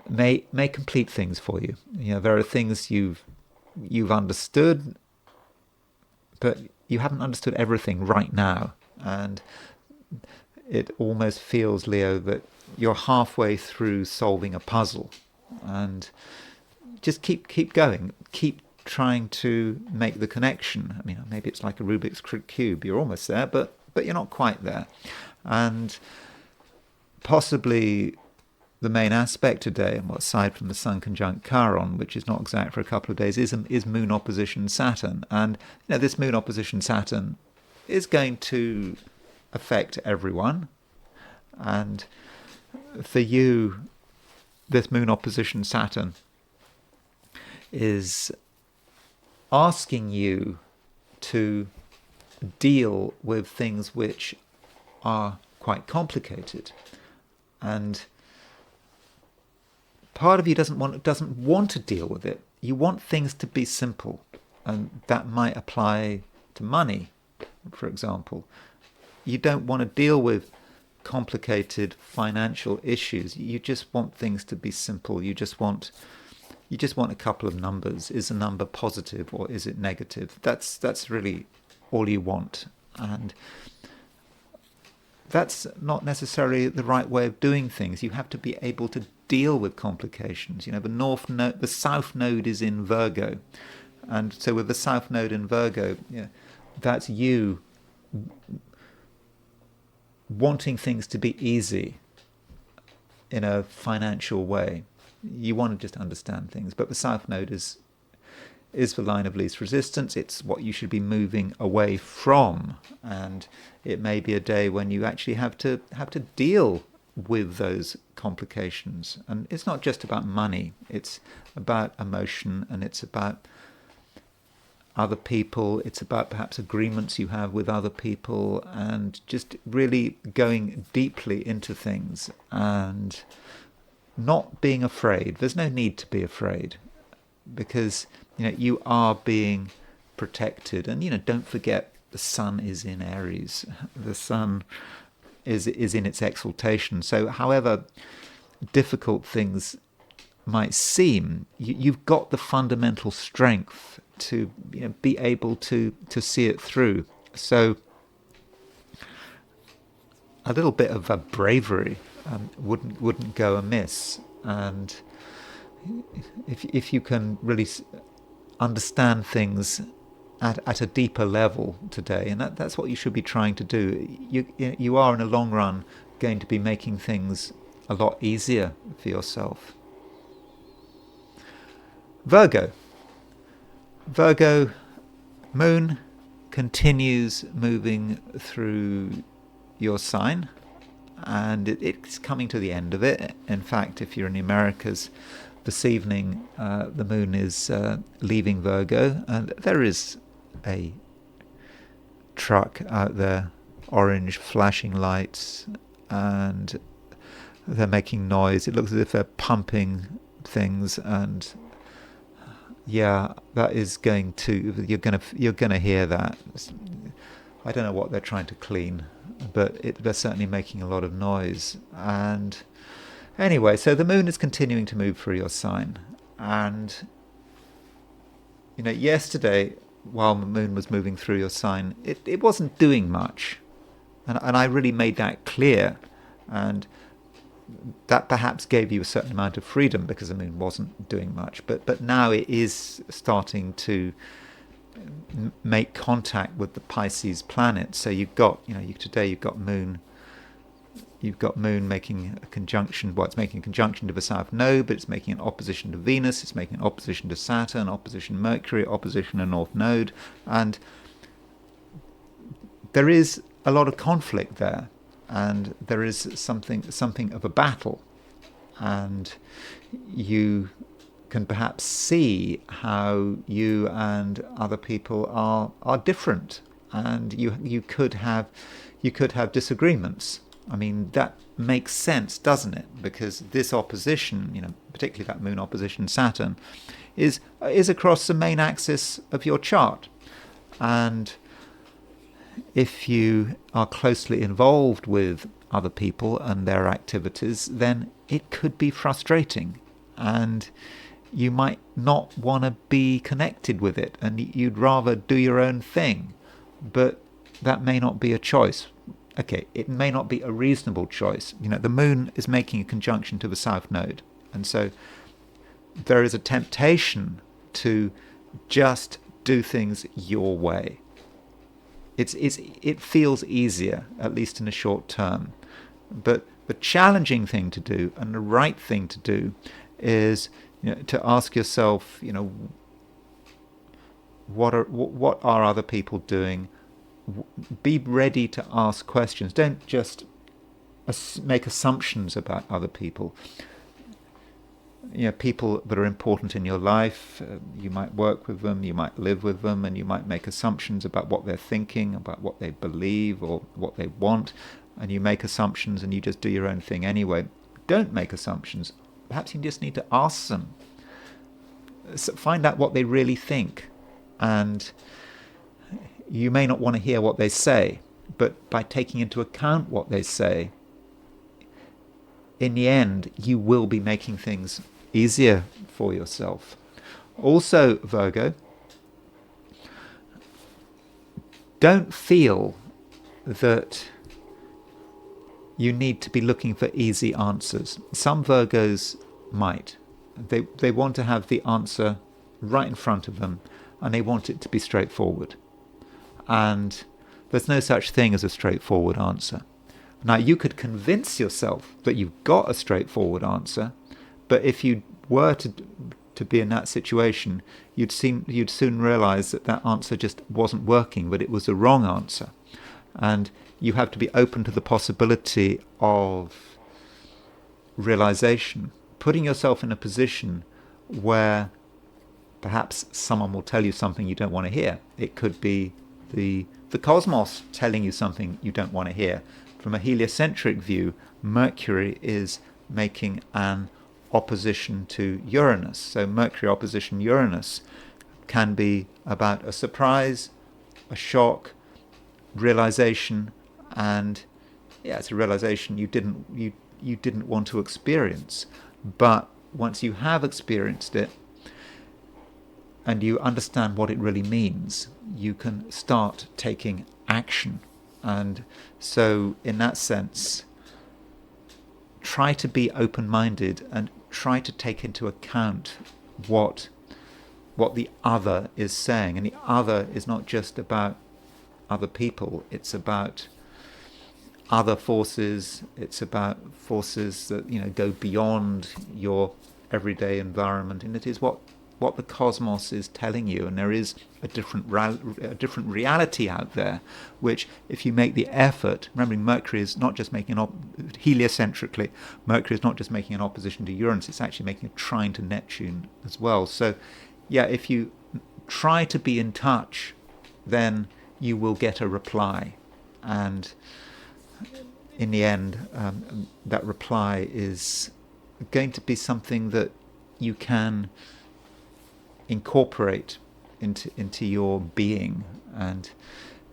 may complete things for you. There are things you've understood, but you haven't understood everything right now, and it almost feels, Leo, that you're halfway through solving a puzzle, and just keep going, keep trying to make the connection. Maybe it's like a Rubik's cube. You're almost there, but you're not quite there. And possibly the main aspect today, aside from the Sun conjunct Chiron, which is not exact for a couple of days, is Moon opposition Saturn. And this Moon opposition Saturn is going to affect everyone. And for you, this Moon opposition Saturn is asking you to deal with things which are quite complicated, and part of you doesn't want to deal with it. You want things to be simple, and that might apply to money, for example. You don't want to deal with complicated financial issues. You just want things to be simple. You just want a couple of numbers. Is a number positive or is it negative? That's really all you want. And that's not necessarily the right way of doing things. You have to be able to deal with complications. The South Node is in Virgo. And so with the South Node in Virgo, that's you wanting things to be easy in a financial way. You want to just understand things, but the South Node is the line of least resistance. It's what you should be moving away from, and it may be a day when you actually have to deal with those complications. And it's not just about money; it's about emotion, and it's about other people. It's about perhaps agreements you have with other people, and just really going deeply into things and not being afraid. There's no need to be afraid, because you are being protected. And don't forget, the sun is in Aries. The sun is in its exaltation. So however difficult things might seem, you've got the fundamental strength to be able to see it through. So a little bit of a bravery wouldn't go amiss. And if you can really understand things at a deeper level today, and that's what you should be trying to do, you are in the long run going to be making things a lot easier for yourself. Virgo, Moon continues moving through your sign, and it's coming to the end of it. In fact, if you're in the Americas, this evening the Moon is leaving Virgo, and there is a truck out there, orange flashing lights, and they're making noise. It looks as if they're pumping things, and Yeah, that is going to, you're going to hear that. I don't know what they're trying to clean, but they're certainly making a lot of noise. And anyway, so the moon is continuing to move through your sign. And, yesterday, while the moon was moving through your sign, it wasn't doing much. And I really made that clear. And that perhaps gave you a certain amount of freedom because the moon wasn't doing much. But now it is starting to make contact with the Pisces planet. So today you've got Moon. You've got Moon making a conjunction. Well, it's making a conjunction to the South Node, but it's making an opposition to Venus. It's making an opposition to Saturn, opposition to Mercury, opposition to North Node, and there is a lot of conflict there, and there is something of a battle, and you can perhaps see how you and other people are different, and you could have disagreements. I mean, that makes sense, doesn't it? Because this opposition, particularly that Moon opposition Saturn, is across the main axis of your chart, and if you are closely involved with other people and their activities, then it could be frustrating, and you might not want to be connected with it, and you'd rather do your own thing. But that may not be a choice. Okay, it may not be a reasonable choice. The moon is making a conjunction to the South Node, and so there is a temptation to just do things your way. It feels easier, at least in the short term. But the challenging thing to do and the right thing to do is to ask yourself, what are other people doing? Be ready to ask questions. Don't just make assumptions about other people. People that are important in your life, you might work with them, you might live with them, and you might make assumptions about what they're thinking, about what they believe or what they want, and you make assumptions and you just do your own thing anyway. Don't make assumptions. Perhaps you just need to ask them. Find out what they really think, and you may not want to hear what they say, but by taking into account what they say, in the end, you will be making things easier for yourself. Also, Virgo, don't feel that you need to be looking for easy answers. Some Virgos might. They want to have the answer right in front of them, and they want it to be straightforward. And there's no such thing as a straightforward answer. Now, you could convince yourself that you've got a straightforward answer, but if you were to be in that situation, you'd soon realize that answer just wasn't working, but it was the wrong answer. And you have to be open to the possibility of realization, putting yourself in a position where perhaps someone will tell you something you don't want to hear. It could be the cosmos telling you something you don't want to hear. From a heliocentric view, Mercury is making an opposition to Uranus. So Mercury opposition Uranus can be about a surprise, a shock, realization, and it's a realization you didn't want to experience. But once you have experienced it and you understand what it really means, you can start taking action. And so in that sense, try to be open-minded and try to take into account what the other is saying. And the other is not just about other people, it's about other forces, it's about forces that go beyond your everyday environment, and it is what the cosmos is telling you. And there is a different reality out there, which if you make the effort, remembering Mercury is not just making heliocentrically, Mercury is not just making an opposition to Uranus, it's actually making a trine to Neptune as well. So if you try to be in touch, then you will get a reply, and in the end, that reply is going to be something that you can incorporate into your being, and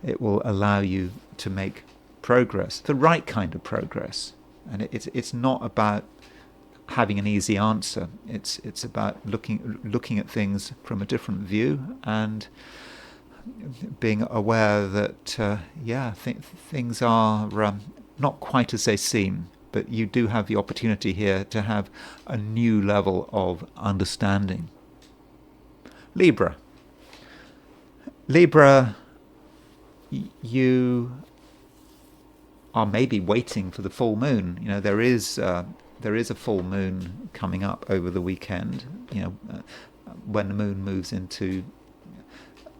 it will allow you to make progress, the right kind of progress. And it's not about having an easy answer. It's about looking at things from a different view, and being aware that things are not quite as they seem, but you do have the opportunity here to have a new level of understanding. Libra, you are maybe waiting for the full moon. There is a full moon coming up over the weekend. When the moon moves into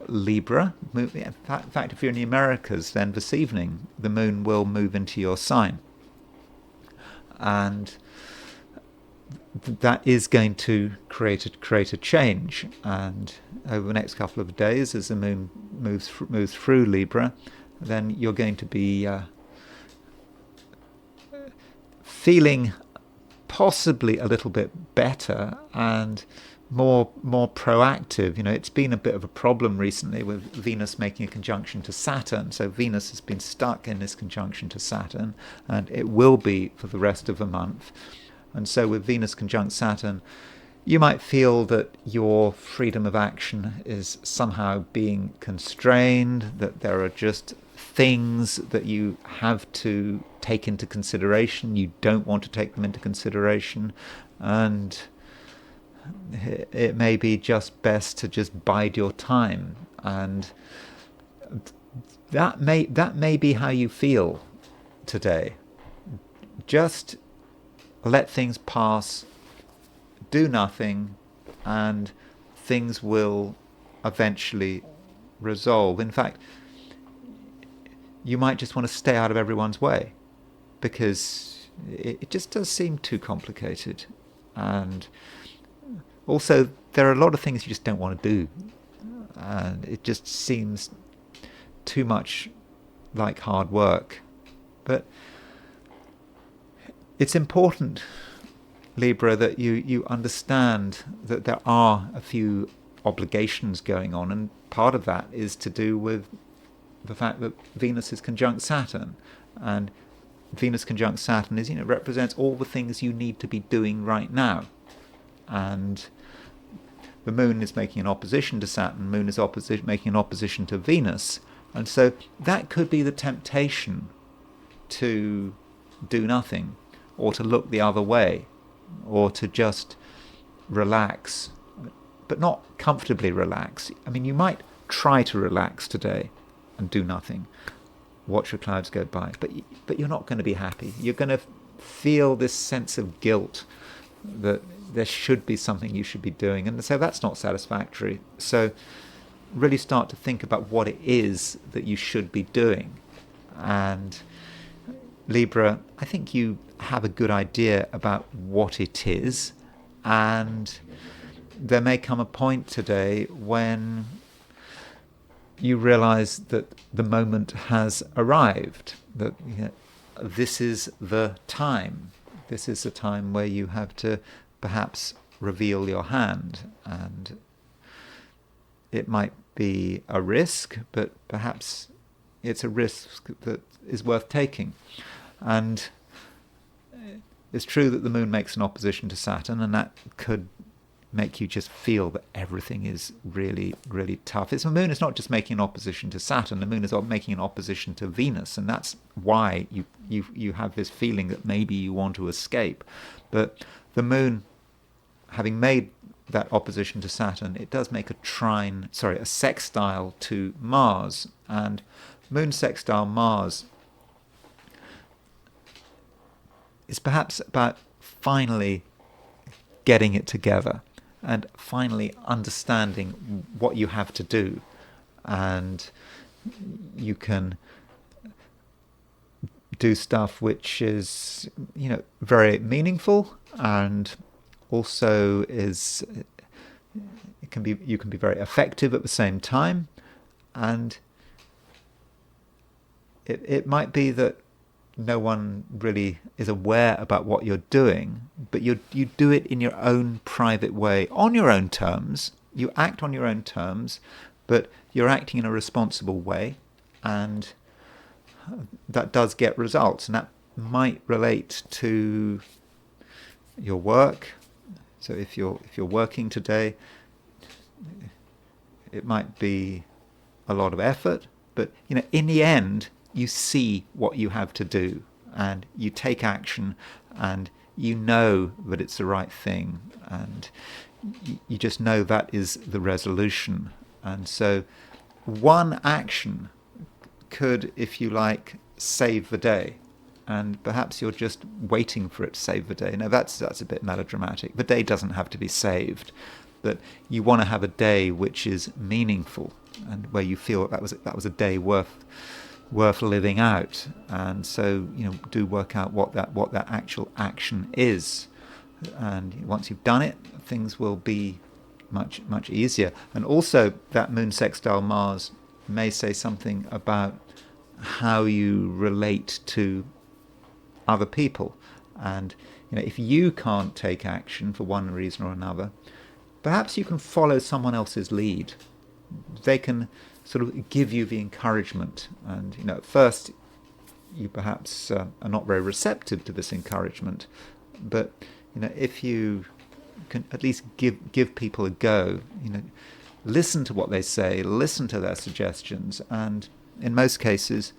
Libra. In fact, if you're in the Americas, then this evening the moon will move into your sign, and that is going to create a change. And over the next couple of days, as the moon moves through Libra, then you're going to be feeling possibly a little bit better and more proactive. It's been a bit of a problem recently with Venus making a conjunction to Saturn. So Venus has been stuck in this conjunction to Saturn, and it will be for the rest of the month. And so with Venus conjunct Saturn, you might feel that your freedom of action is somehow being constrained, that there are just things that you have to take into consideration. You don't want to take them into consideration, and it may be just best to just bide your time. And that may be how you feel today. Just let things pass, do nothing, and things will eventually resolve. In fact, you might just want to stay out of everyone's way, because it just does seem too complicated. And also, there are a lot of things you just don't want to do, and it just seems too much like hard work. But it's important, Libra, that you understand that there are a few obligations going on, and part of that is to do with the fact that Venus is conjunct Saturn, and Venus conjunct Saturn is, represents all the things you need to be doing right now. And the moon is making an opposition to Saturn, moon is making an opposition to Venus, and so that could be the temptation to do nothing, or to look the other way, or to just relax, but not comfortably relax. You might try to relax today and do nothing, watch the clouds go by, but you're not going to be happy. You're going to feel this sense of guilt that there should be something you should be doing, and so that's not satisfactory. So really start to think about what it is that you should be doing. And Libra, I think you have a good idea about what it is, and there may come a point today when you realize that the moment has arrived, that this is the time. This is the time where you have to perhaps reveal your hand, and it might be a risk, but perhaps it's a risk that is worth taking. And it's true that the moon makes an opposition to Saturn, and that could make you just feel that everything is really, really tough. The moon is not just making an opposition to Saturn, the moon is making an opposition to Venus, and that's why you have this feeling that maybe you want to escape. But the moon, having made that opposition to Saturn, it does make a sextile to Mars, and moon sextile Mars is perhaps about finally getting it together and finally understanding what you have to do. And you can do stuff which is, very meaningful, and also you can be very effective at the same time. And it might be that no one really is aware about what you're doing, but you do it in your own private way, on your own terms. you act on your own terms, but you're acting in a responsible way, and that does get results, and that might relate to your work. So if you're working today, it might be a lot of effort, but in the end you see what you have to do, and you take action, and you know that it's the right thing, and you just know that is the resolution. And so one action could, if you like, save the day, and perhaps you're just waiting for it to save the day. Now that's a bit melodramatic. The day doesn't have to be saved, but you want to have a day which is meaningful, and where you feel that was a day worth living out. And so do work out what that actual action is, and once you've done it, things will be much easier. And also that moon sextile Mars may say something about how you relate to other people. And if you can't take action for one reason or another, perhaps you can follow someone else's lead. They can sort of give you the encouragement, and at first you perhaps are not very receptive to this encouragement, but if you can at least give people a go, listen to what they say, listen to their suggestions, and in most cases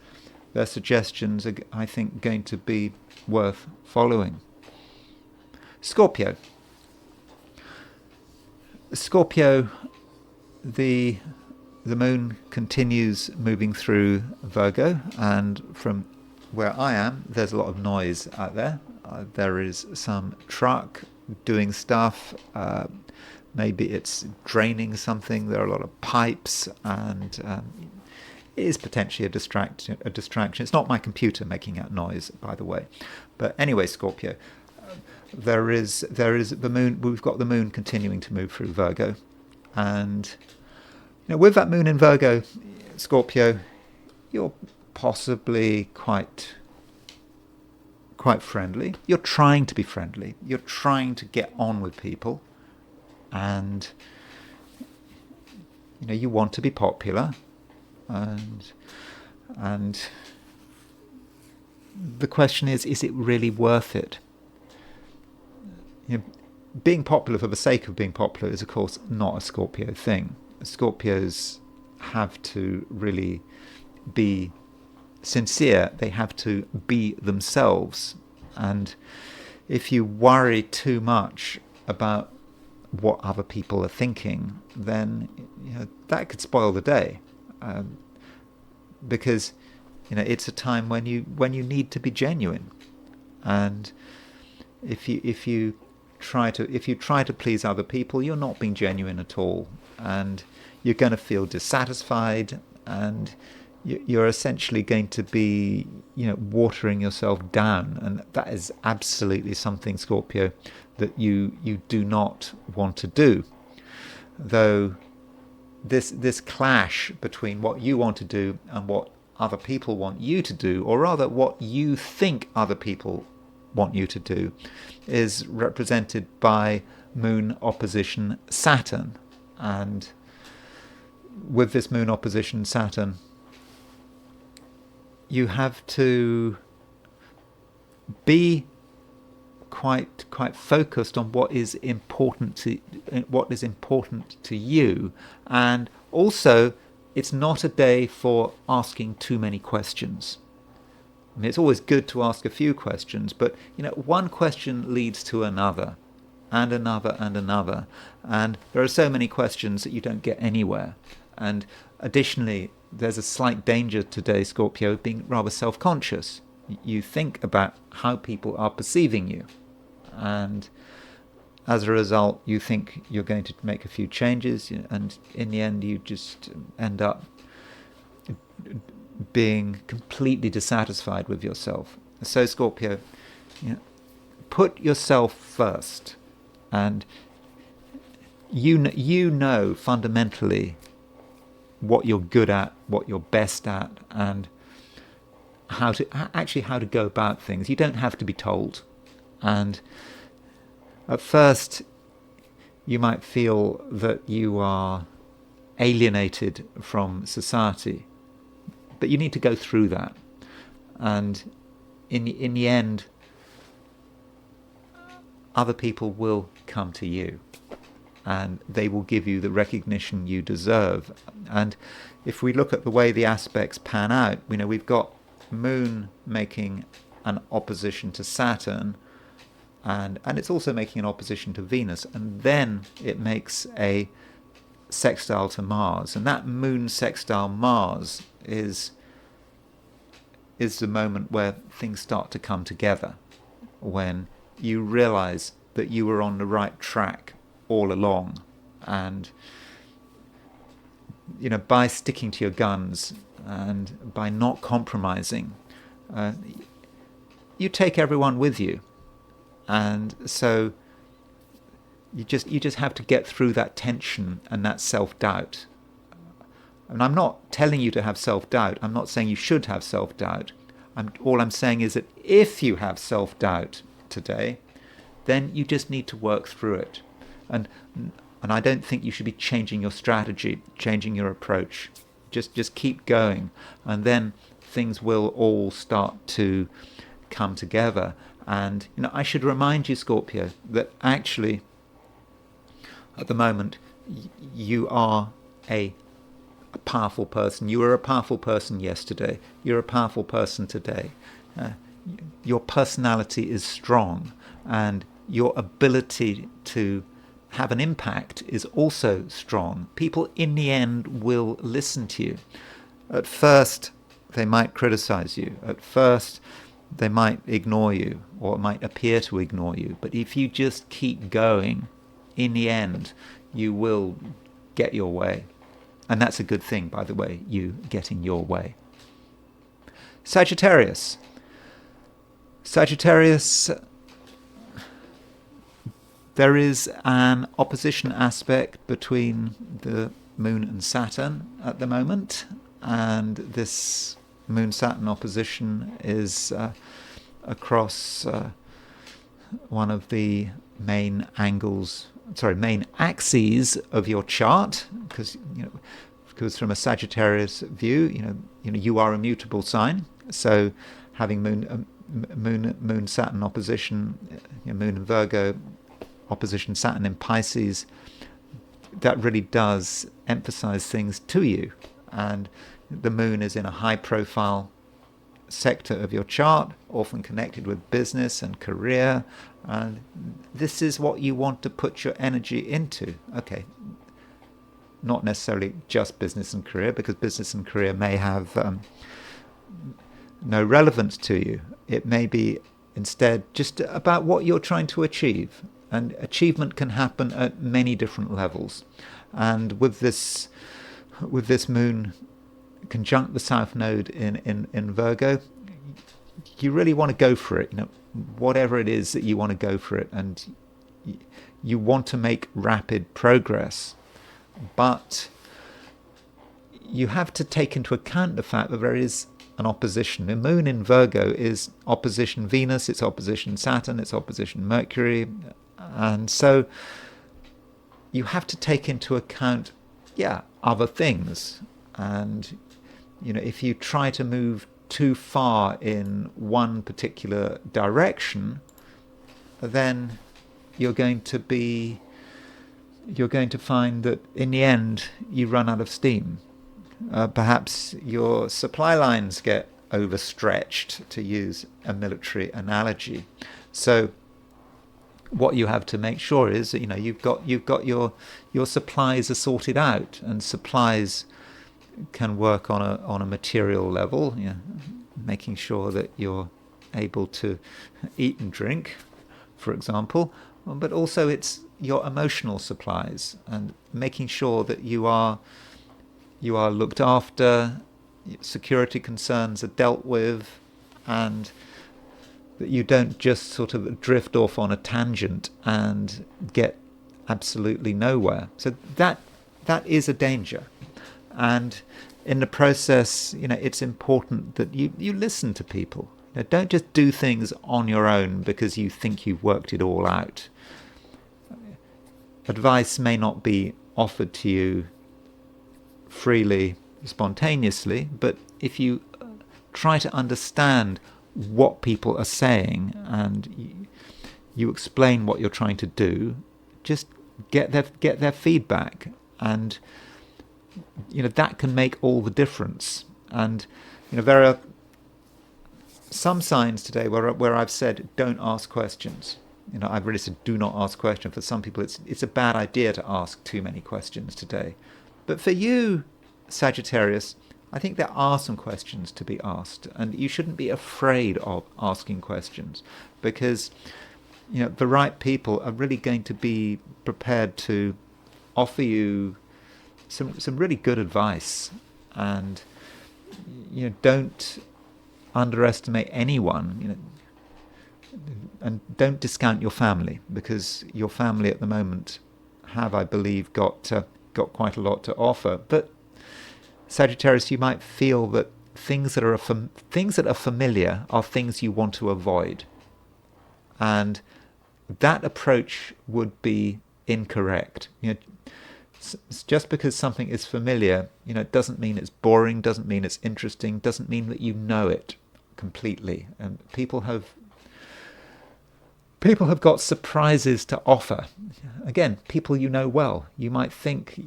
their suggestions are, I think, going to be worth following. Scorpio, the moon continues moving through Virgo, and from where I am, there's a lot of noise out there. There is some truck doing stuff. Maybe it's draining something. There are a lot of pipes, and it is potentially a distraction. It's not my computer making that noise, by the way. But anyway, Scorpio, there is the moon. We've got the moon continuing to move through Virgo, and with that moon in Virgo, Scorpio, you're possibly quite friendly. You're trying to be friendly. You're trying to get on with people, and you want to be popular, and the question is it really worth it? Being popular for the sake of being popular is, of course, not a Scorpio thing. Scorpios have to really be sincere. They have to be themselves. And if you worry too much about what other people are thinking, then that could spoil the day, because it's a time when you need to be genuine. And if you try to please other people, you're not being genuine at all, and you're going to feel dissatisfied, and you're essentially going to be watering yourself down, and that is absolutely something, Scorpio, that you do not want to do. Though this clash between what you want to do and what other people want you to do, or rather what you think other people want you to do, is represented by moon opposition Saturn. And with this moon opposition Saturn, you have to be quite focused on what is important to you. And also, it's not a day for asking too many questions. I mean, it's always good to ask a few questions, but one question leads to another, and another, and another, and there are so many questions that you don't get anywhere. And additionally, there's a slight danger today, Scorpio, of being rather self-conscious. You think about how people are perceiving you, and as a result, you think you're going to make a few changes, and in the end, you just end up being completely dissatisfied with yourself. So, Scorpio, put yourself first, and you know fundamentally what you're good at, what you're best at, and how to go about things. You don't have to be told. And at first, you might feel that you are alienated from society, but you need to go through that. And in the end, other people will come to you, and they will give you the recognition you deserve. And if we look at the way the aspects pan out, we've got Moon making an opposition to Saturn, and it's also making an opposition to Venus, and then it makes a sextile to Mars. And that Moon sextile Mars is the moment where things start to come together, when you realize that you were on the right track all along. And by sticking to your guns and by not compromising, you take everyone with you. And so you just have to get through that tension and that self-doubt. And I'm not telling you to have self-doubt. I'm not saying you should have self-doubt. All I'm saying is that if you have self-doubt today, then you just need to work through it. And I don't think you should be changing your strategy, changing your approach. Just keep going, and then things will all start to come together. And I should remind you, Scorpio, that actually at the moment you are a powerful person. You were a powerful person yesterday. You're a powerful person today. Your personality is strong, and your ability to have an impact is also strong. People in the end will listen to you. At first, they might criticize you. At first, they might ignore you, or might appear to ignore you. But if you just keep going, in the end, you will get your way. And that's a good thing, by the way, you getting your way. Sagittarius. Sagittarius, there is an opposition aspect between the Moon and Saturn at the moment, and this Moon-Saturn opposition is across one of the main axes of your chart, because from a Sagittarius view, you are a mutable sign. So having Moon-Saturn opposition, Moon in Virgo opposition Saturn in Pisces, that really does emphasize things to you. And the Moon is in a high-profile sector of your chart, often connected with business and career, and this is what you want to put your energy into. Okay, not necessarily just business and career, because business and career may have no relevance to you. It may be instead just about what you're trying to achieve, and achievement can happen at many different levels. And with this Moon conjunct the South Node in Virgo, you really want to go for it. Whatever it is that you want to go for it, and you want to make rapid progress. But you have to take into account the fact that there is an opposition. The Moon in Virgo is opposition Venus, it's opposition Saturn, it's opposition Mercury, and so you have to take into account, other things. And if you try to move too far in one particular direction, then you're going to find that in the end you run out of steam. Perhaps your supply lines get overstretched, to use a military analogy. So what you have to make sure is that you've got your supplies are sorted out, and supplies can work on a material level, making sure that you're able to eat and drink, for example, but also it's your emotional supplies, and making sure that you are looked after, security concerns are dealt with, and that you don't just sort of drift off on a tangent and get absolutely nowhere. So that is a danger. And in the process, it's important that you listen to people. Don't just do things on your own because you think you've worked it all out. advice may not be offered to you freely, spontaneously, but if you try to understand what people are saying and you explain what you're trying to do, just get their feedback, and that can make all the difference. And there are some signs today where I've said don't ask questions. I've really said do not ask questions. For some people it's a bad idea to ask too many questions today. But for you, Sagittarius, I think there are some questions to be asked, and you shouldn't be afraid of asking questions, because the right people are really going to be prepared to offer you some really good advice. And don't underestimate anyone, and don't discount your family, because your family at the moment have, I believe, got quite a lot to offer. But Sagittarius, you might feel that things that are familiar are things you want to avoid, and that approach would be incorrect. Just because something is familiar, doesn't mean it's boring, doesn't mean it's interesting, doesn't mean that you know it completely. And people have got surprises to offer. Again, people you know well. You might think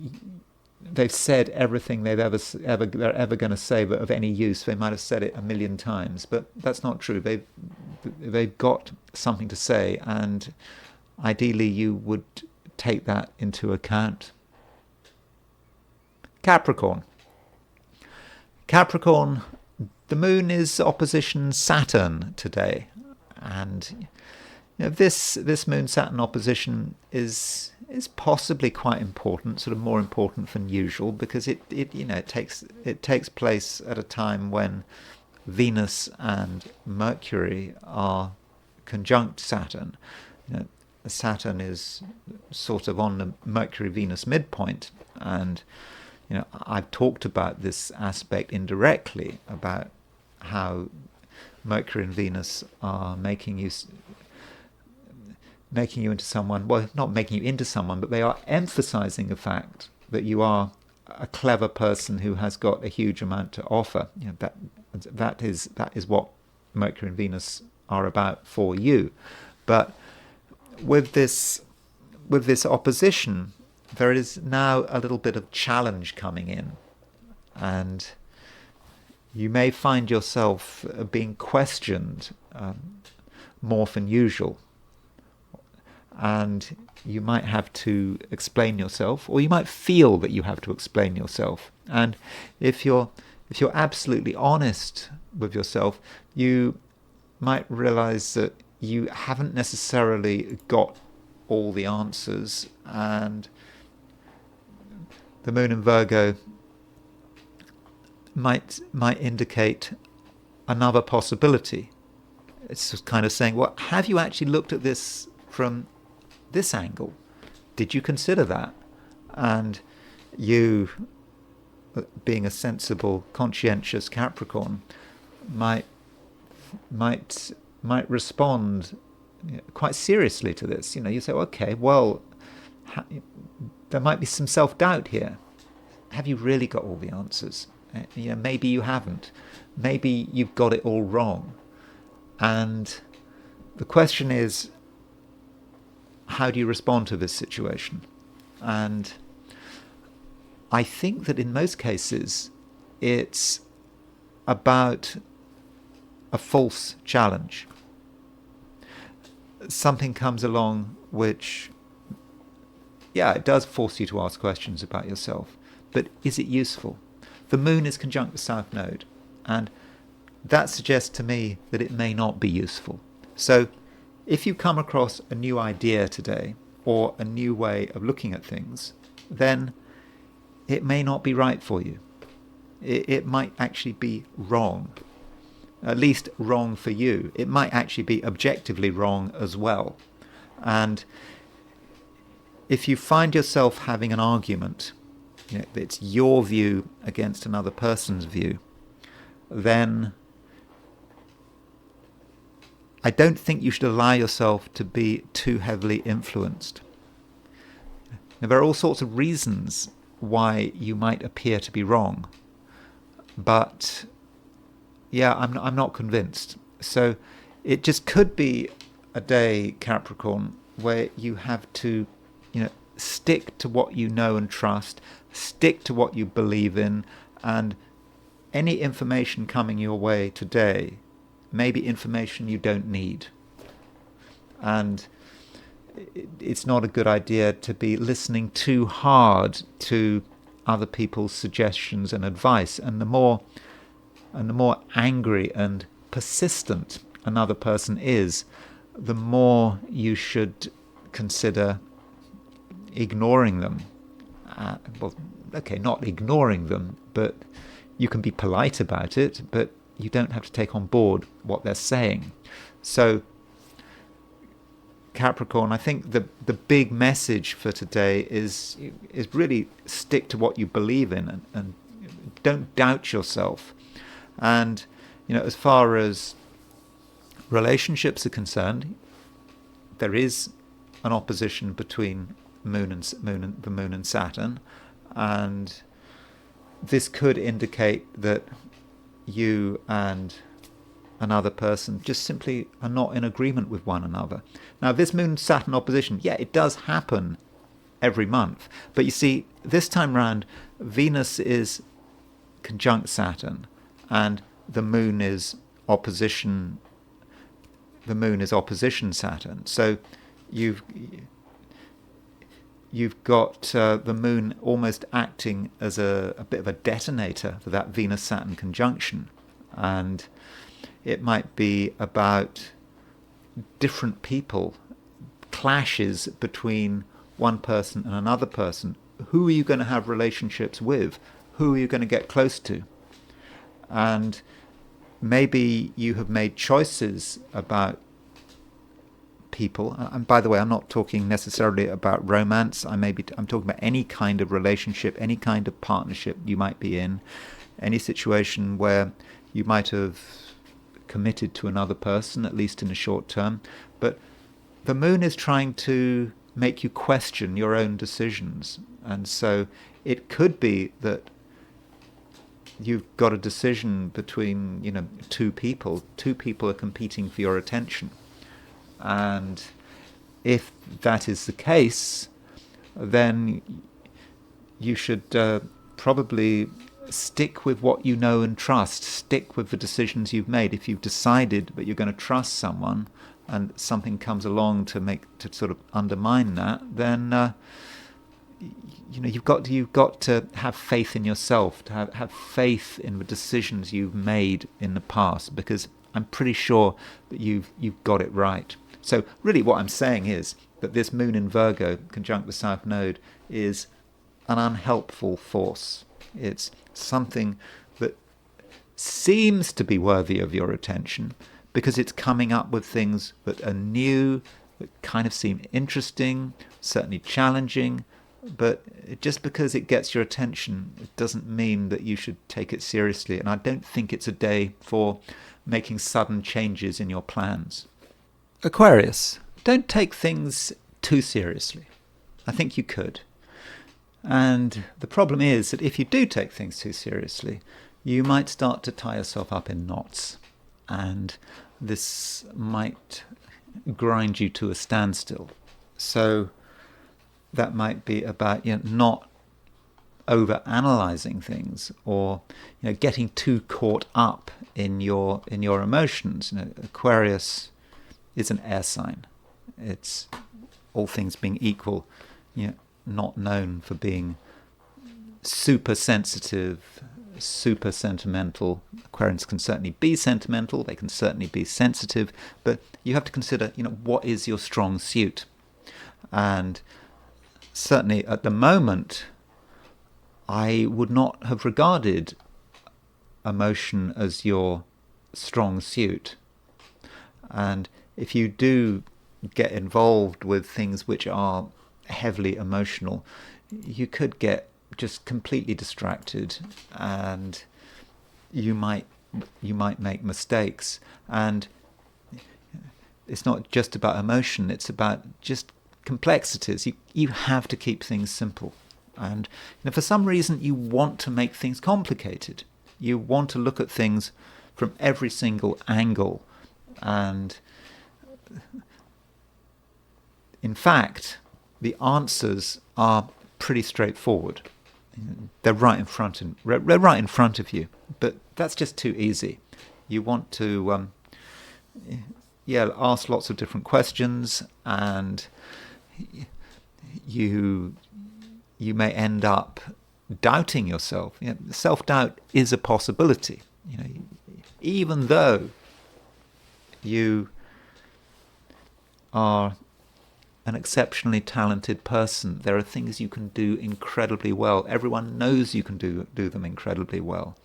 they've said everything they're ever going to say, but of any use. They might have said it a million times, but that's not true. They've got something to say, and ideally you would take that into account. Capricorn, the moon is opposition Saturn today, and this Moon-Saturn opposition is possibly quite important, sort of more important than usual, because it takes place at a time when Venus and Mercury are conjunct Saturn. Saturn is sort of on the Mercury-Venus midpoint, and I've talked about this aspect indirectly, about how Mercury and Venus are making you into someone, well, not making you into someone, but they are emphasizing the fact that you are a clever person who has got a huge amount to offer. That is what Mercury and Venus are about for you. But with this opposition, there is now a little bit of challenge coming in, and you may find yourself being questioned more than usual, and you might have to explain yourself, or you might feel that you have to explain yourself. And if you're absolutely honest with yourself, you might realize that you haven't necessarily got all the answers, and the moon in Virgo might indicate another possibility. It's just kind of saying, well, have you actually looked at this from this angle? Did you consider that? And you, being a sensible, conscientious Capricorn, might respond quite seriously to this. You say, okay, well, there might be some self-doubt here. Have you really got all the answers? Maybe you haven't. Maybe you've got it all wrong. And the question is, how do you respond to this situation? And I think that in most cases, it's about a false challenge. Something comes along which, it does force you to ask questions about yourself, but is it useful? The moon is conjunct the South Node, and that suggests to me that it may not be useful. So if you come across a new idea today, or a new way of looking at things, then it may not be right for you. It might actually be wrong. At least wrong for you. It might actually be objectively wrong as well. And if you find yourself having an argument, it's your view against another person's view, then I don't think you should allow yourself to be too heavily influenced. Now, there are all sorts of reasons why you might appear to be wrong, but yeah, I'm not convinced. So it just could be a day, Capricorn, where you have to, stick to what you know and trust, stick to what you believe in, and any information coming your way today may be information you don't need. And it's not a good idea to be listening too hard to other people's suggestions and advice. And the more angry and persistent another person is, the more you should consider ignoring them. Not ignoring them, but you can be polite about it, but you don't have to take on board what they're saying. So, Capricorn, I think the big message for today is really stick to what you believe in, and don't doubt yourself. And as far as relationships are concerned, there is an opposition between the Moon and Saturn, and this could indicate that you and another person just simply are not in agreement with one another. Now, this Moon-Saturn opposition, yeah, it does happen every month. But you see, this time round, Venus is conjunct Saturn, and the Moon is opposition. The Moon is opposition Saturn. So you've got the Moon almost acting as a bit of a detonator for that Venus-Saturn conjunction, and it might be about different people, clashes between one person and another person. Who are you going to have relationships with? Who are you going to get close to? And maybe you have made choices about people. And by the way, I'm not talking necessarily about romance. I'm talking about any kind of relationship, any kind of partnership you might be in, any situation where you might have committed to another person, at least in the short term. But the Moon is trying to make you question your own decisions. And so it could be that you've got a decision between, two people. Two people are competing for your attention. And if that is the case, then you should probably stick with what you know and trust. Stick with the decisions you've made. If you've decided that you're going to trust someone and something comes along to sort of undermine that, then you've got to have faith in yourself, to have faith in the decisions you've made in the past, because I'm pretty sure that you've got it right. So really what I'm saying is that this Moon in Virgo conjunct the South Node is an unhelpful force. It's something that seems to be worthy of your attention because it's coming up with things that are new, that kind of seem interesting, certainly challenging, but just because it gets your attention, it doesn't mean that you should take it seriously. And I don't think it's a day for making sudden changes in your plans. Aquarius, don't take things too seriously. I think you could. And the problem is that if you do take things too seriously, you might start to tie yourself up in knots. And this might grind you to a standstill. So that might be about not over-analyzing things, or getting too caught up in your emotions. Aquarius is an air sign. It's, all things being equal, not known for being super sensitive, super sentimental. Aquarians can certainly be sentimental, they can certainly be sensitive, but you have to consider, what is your strong suit? And certainly at the moment, I would not have regarded emotion as your strong suit. And if you do get involved with things which are heavily emotional, you could get just completely distracted, and you might make mistakes. And it's not just about emotion, it's about just complexities. You have to keep things simple. And for some reason you want to make things complicated. You want to look at things from every single angle. And in fact, the answers are pretty straightforward. They're right in front of you. But that's just too easy. You want to ask lots of different questions, and you may end up doubting yourself. Self-doubt is a possibility. Even though you are an exceptionally talented person, there are things you can do incredibly well. Everyone knows you can do them incredibly well.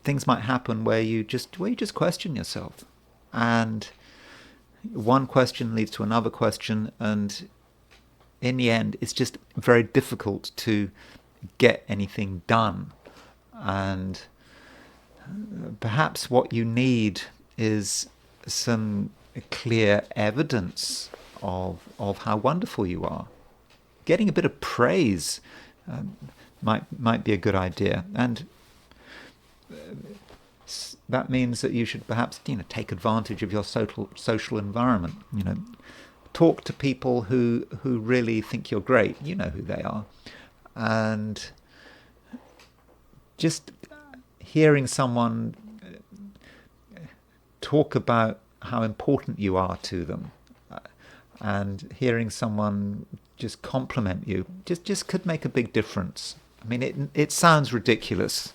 Things might happen where you just question yourself, and one question leads to another question, and in the end it's just very difficult to get anything done. And perhaps what you need is some clear evidence of how wonderful you are. Getting a bit of praise might be a good idea, and that means that you should perhaps take advantage of your social environment. Talk to people who really think you're great. You know who they are, and just hearing someone talk about how important you are to them, and hearing someone just compliment you just could make a big difference. I mean, it sounds ridiculous.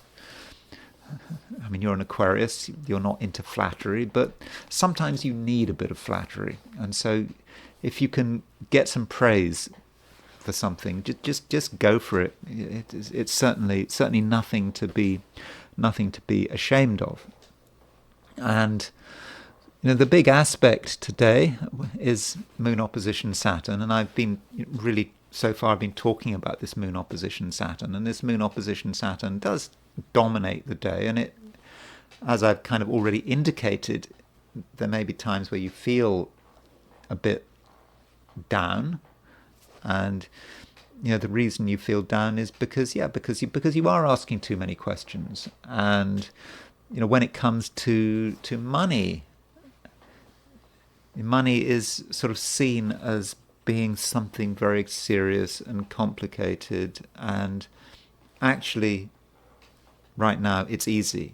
I mean, you're an Aquarius, you're not into flattery, but sometimes you need a bit of flattery. And so if you can get some praise for something, just go for it. It's certainly nothing to be ashamed of. And the big aspect today is Moon opposition Saturn, and I've been talking about this Moon opposition Saturn, and this Moon opposition Saturn does dominate the day, and it, as I've kind of already indicated, there may be times where you feel a bit down, and the reason you feel down is because you are asking too many questions. And when it comes to money is sort of seen as being something very serious and complicated, and actually right now it's easy.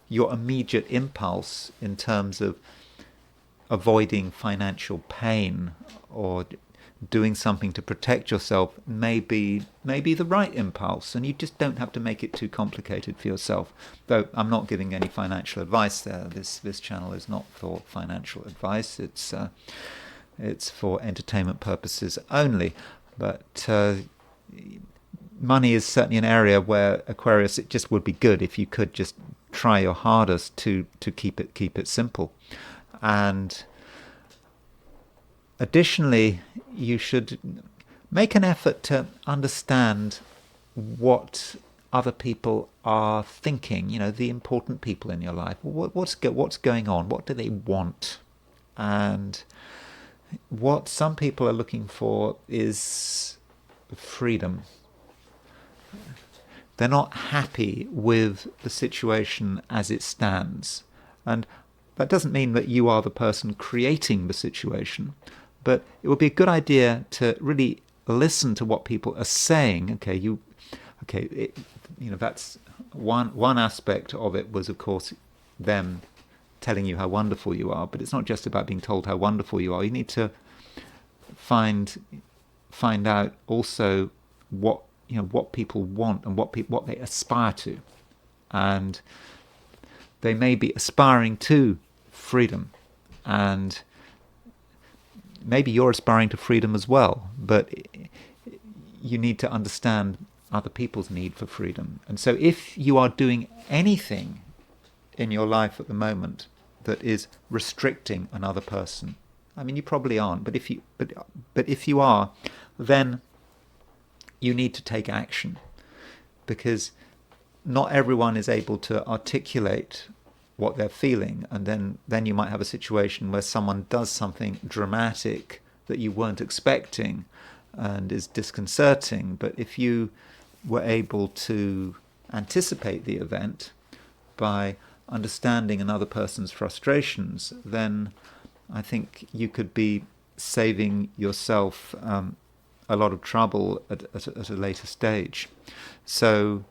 Your immediate impulse in terms of avoiding financial pain or doing something to protect yourself may be the right impulse, and you just don't have to make it too complicated for yourself. Though I'm not giving any financial advice there. This channel is not for financial advice. It's for entertainment purposes only. But money is certainly an area where Aquarius, it just would be good if you could just try your hardest to keep it simple. And additionally, you should make an effort to understand what other people are thinking, the important people in your life. What's going on? What do they want? And what some people are looking for is freedom. They're not happy with the situation as it stands. And that doesn't mean that you are the person creating the situation, but it would be a good idea to really listen to what people are saying. That's one aspect of it, was of course them telling you how wonderful you are, but it's not just about being told how wonderful you are. You need to find out also what people want and what they aspire to, and they may be aspiring to freedom, and maybe you're aspiring to freedom as well, but you need to understand other people's need for freedom. And so if you are doing anything in your life at the moment that is restricting another person, I mean, you probably aren't, but if you are, then you need to take action, because not everyone is able to articulate what they're feeling, and then you might have a situation where someone does something dramatic that you weren't expecting and is disconcerting. But if you were able to anticipate the event by understanding another person's frustrations, then I think you could be saving yourself a lot of trouble at a later stage. So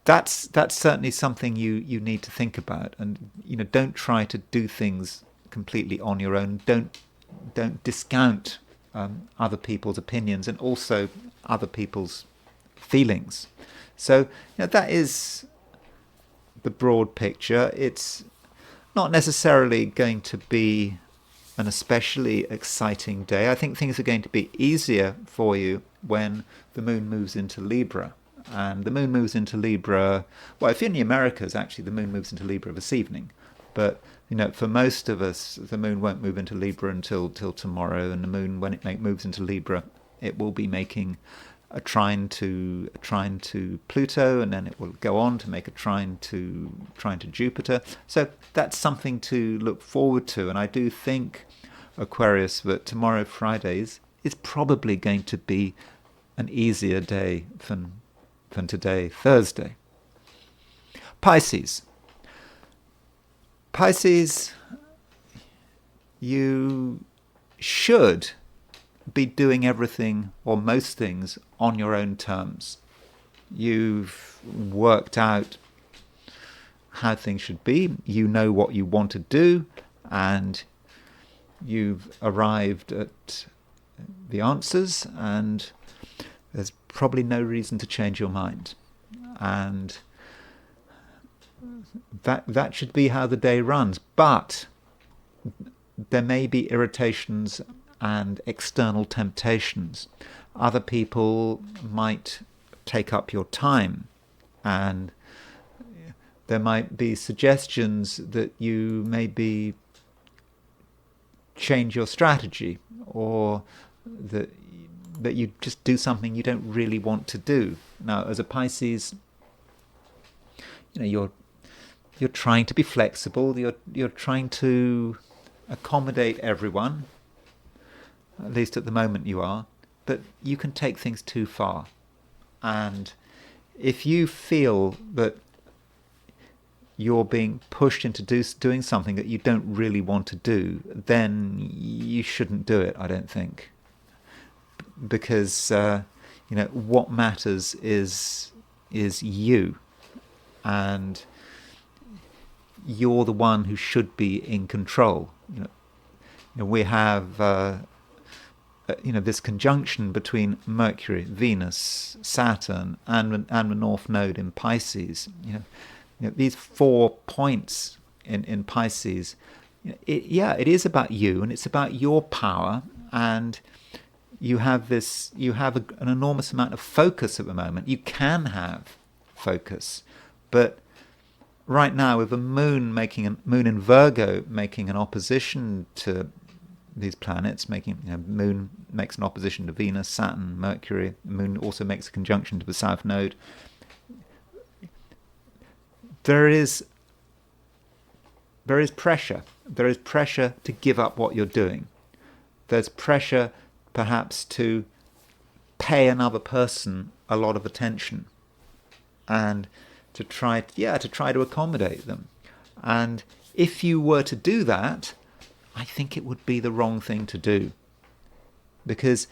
that's certainly something you need to think about. And don't try to do things completely on your own. Don't discount other people's opinions and also other people's feelings. So that is the broad picture. It's not necessarily going to be an especially exciting day. I think things are going to be easier for you when the moon moves into Libra. And the moon moves into Libra, well, if you're in the Americas, actually the moon moves into Libra this evening. But for most of us, the moon won't move into Libra until tomorrow. And the moon, when it moves into Libra, it will be making a trine to Pluto, and then it will go on to make a trine to Jupiter. So that's something to look forward to. And I do think, Aquarius, that tomorrow, Fridays, is probably going to be an easier day than today, Thursday. Pisces, you should be doing everything or most things on your own terms. You've worked out how things should be. You know what you want to do, and you've arrived at the answers, and there's probably no reason to change your mind. And that should be how the day runs. But there may be irritations and external temptations. Other people might take up your time, and there might be suggestions that you maybe change your strategy, or that you just do something you don't really want to do. Now, as a Pisces, you're trying to be flexible. You're trying to accommodate everyone. At least at the moment you are. But you can take things too far. And if you feel that you're being pushed into doing something that you don't really want to do, then you shouldn't do it, I don't think. Because what matters is you, and you're the one who should be in control. We have this conjunction between Mercury, Venus, Saturn, and the North Node in Pisces. These 4 points in Pisces. It is about you, and it's about your power, and you have an enormous amount of focus at the moment. You can have focus, but right now, with a moon in Virgo making an opposition to these planets, moon makes an opposition to Venus, Saturn, Mercury. Moon also makes a conjunction to the South Node. There is pressure. There is pressure to give up what you're doing. There's pressure, perhaps, to pay another person a lot of attention, and to try to accommodate them. And if you were to do that, I think it would be the wrong thing to do. Because,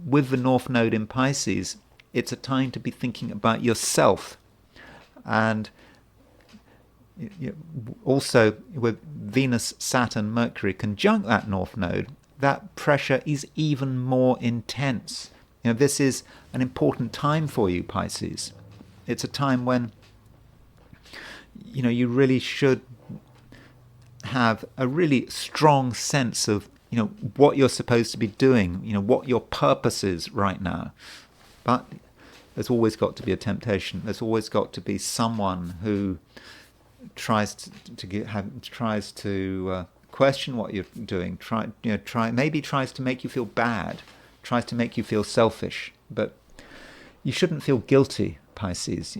with the North Node in Pisces, it's a time to be thinking about yourself. And also with Venus, Saturn, Mercury conjunct that North Node, that pressure is even more intense. This is an important time for you, Pisces. It's a time when you really should have a really strong sense of what you're supposed to be doing, what your purpose is right now. But there's always got to be a temptation. There's always got to be someone who tries to question what you're doing. Tries to make you feel bad. Tries to make you feel selfish. But you shouldn't feel guilty, Pisces.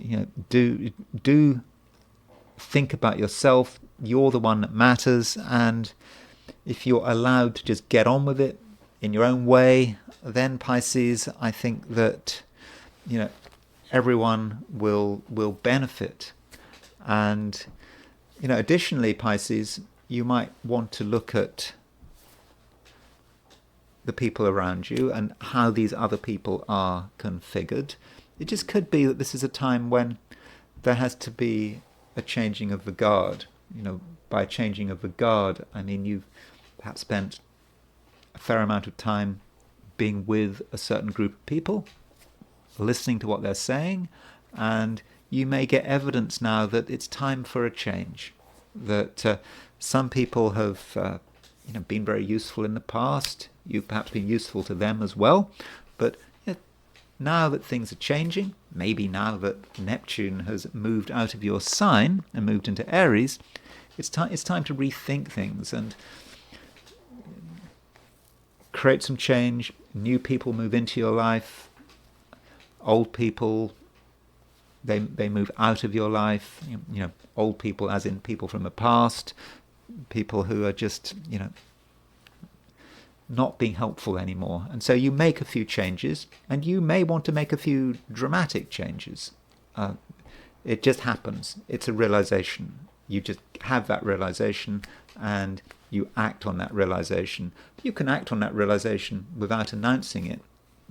Do think about yourself. You're the one that matters, and if you're allowed to just get on with it in your own way, then Pisces, I think that, everyone will benefit. And, additionally, Pisces, you might want to look at the people around you and how these other people are configured. It just could be that this is a time when there has to be a changing of the guard. By changing of the guard, I mean you've perhaps spent a fair amount of time being with a certain group of people, listening to what they're saying, and you may get evidence now that it's time for a change. That some people have been very useful in the past. You've perhaps been useful to them as well. But now that things are changing, maybe now that Neptune has moved out of your sign and moved into Aries, it's time to rethink things and create some change. New people move into your life. Old people, they move out of your life. Old people as in people from the past, people who are just, not being helpful anymore. And so you make a few changes, and you may want to make a few dramatic changes. It just happens. It's a realization. You just have that realization, and you act on that realization. You can act on that realization without announcing it.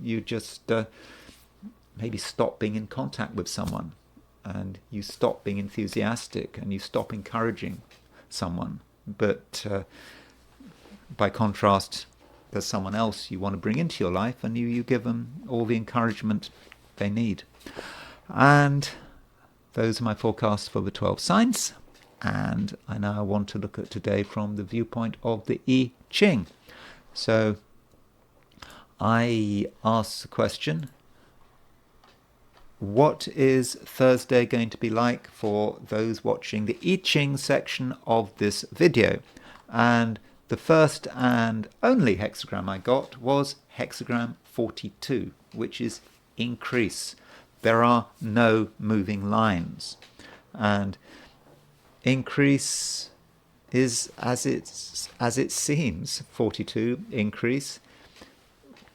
You just maybe stop being in contact with someone, and you stop being enthusiastic, and you stop encouraging someone. But by contrast, there's someone else you want to bring into your life, and you give them all the encouragement they need. And those are my forecasts for the 12 signs. And I now want to look at today from the viewpoint of the I Ching. So I asked the question, what is Thursday going to be like for those watching the I Ching section of this video? And the first and only hexagram I got was hexagram 42, which is increase. There are no moving lines. And increase is as it seems, 42, increase.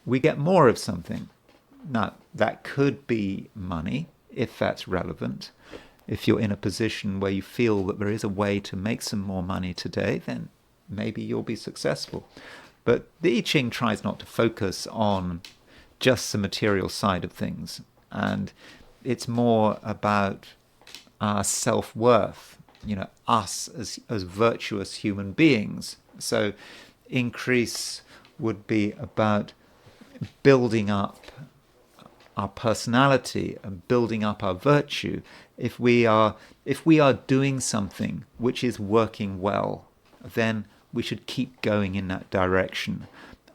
We get more of something. Now, that could be money, if that's relevant. If you're in a position where you feel that there is a way to make some more money today, then maybe you'll be successful. But the I Ching tries not to focus on just the material side of things. And it's more about our self-worth, us as virtuous human beings. So increase would be about building up our personality and building up our virtue. If we are doing something which is working well, then we should keep going in that direction,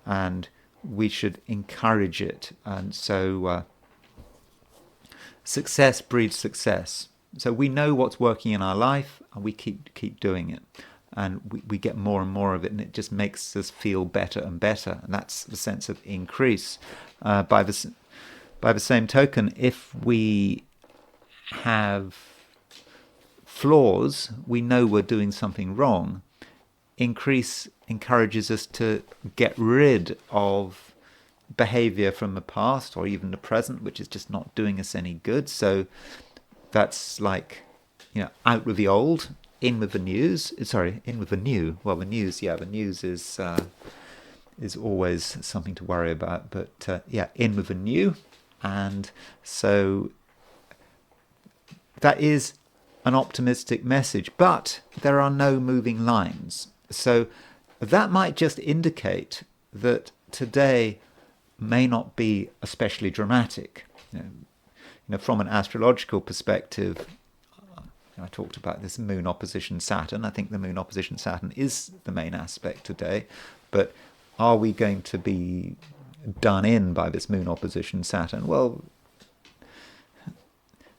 and we should encourage it. And so success breeds success. So we know what's working in our life, and we keep doing it, and we get more and more of it, and it just makes us feel better and better. And that's the sense of increase. By the same token, if we have flaws, we know we're doing something wrong. Increase encourages us to get rid of behavior from the past or even the present, which is just not doing us any good. So that's like, out with the old, in with the news. In with the new. Well, the news is always something to worry about. But in with the new. And so that is an optimistic message, but there are no moving lines. So that might just indicate that today may not be especially dramatic. From an astrological perspective, I talked about this Moon opposition Saturn. I think the Moon opposition Saturn is the main aspect today. But are we going to be done in by this Moon opposition Saturn? Well,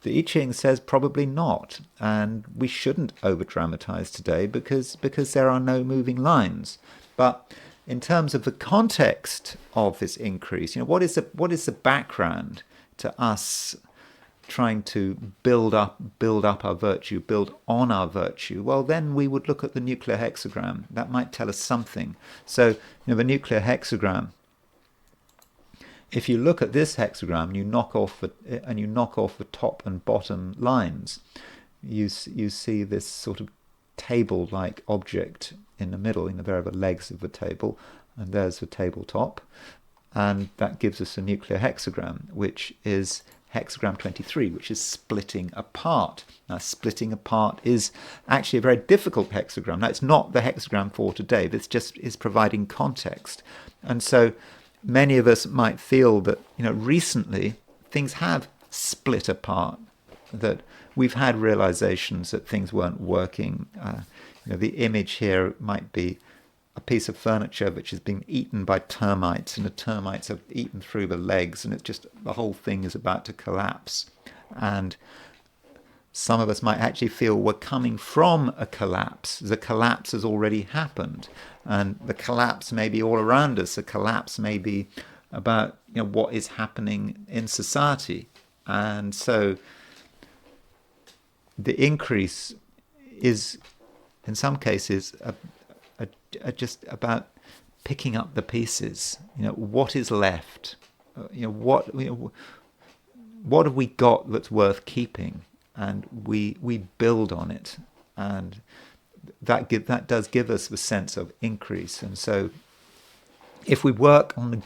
the I Ching says probably not, and we shouldn't over-dramatize today because there are no moving lines. But in terms of the context of this increase, what is the background to us trying to build up our virtue, build on our virtue, well, then we would look at the nuclear hexagram. That might tell us something. So, the nuclear hexagram, if you look at this hexagram and you knock off the top and bottom lines, you see this sort of table-like object in the middle. There are the legs of the table, and there's the tabletop, and that gives us a nuclear hexagram, which is hexagram 23, which is splitting apart. Now, splitting apart is actually a very difficult hexagram. Now, it's not the hexagram for today, but it's providing context. And so many of us might feel that, recently things have split apart, that we've had realizations that things weren't working. The image here might be a piece of furniture which has been eaten by termites, and the termites have eaten through the legs, and the whole thing is about to collapse. And some of us might actually feel we're coming from a collapse. The collapse has already happened, and the collapse may be all around us. The collapse may be about what is happening in society. And so the increase is, in some cases, just about picking up the pieces. What is left? What have we got that's worth keeping? And we build on it, and that does give us the sense of increase. And so, if we work on the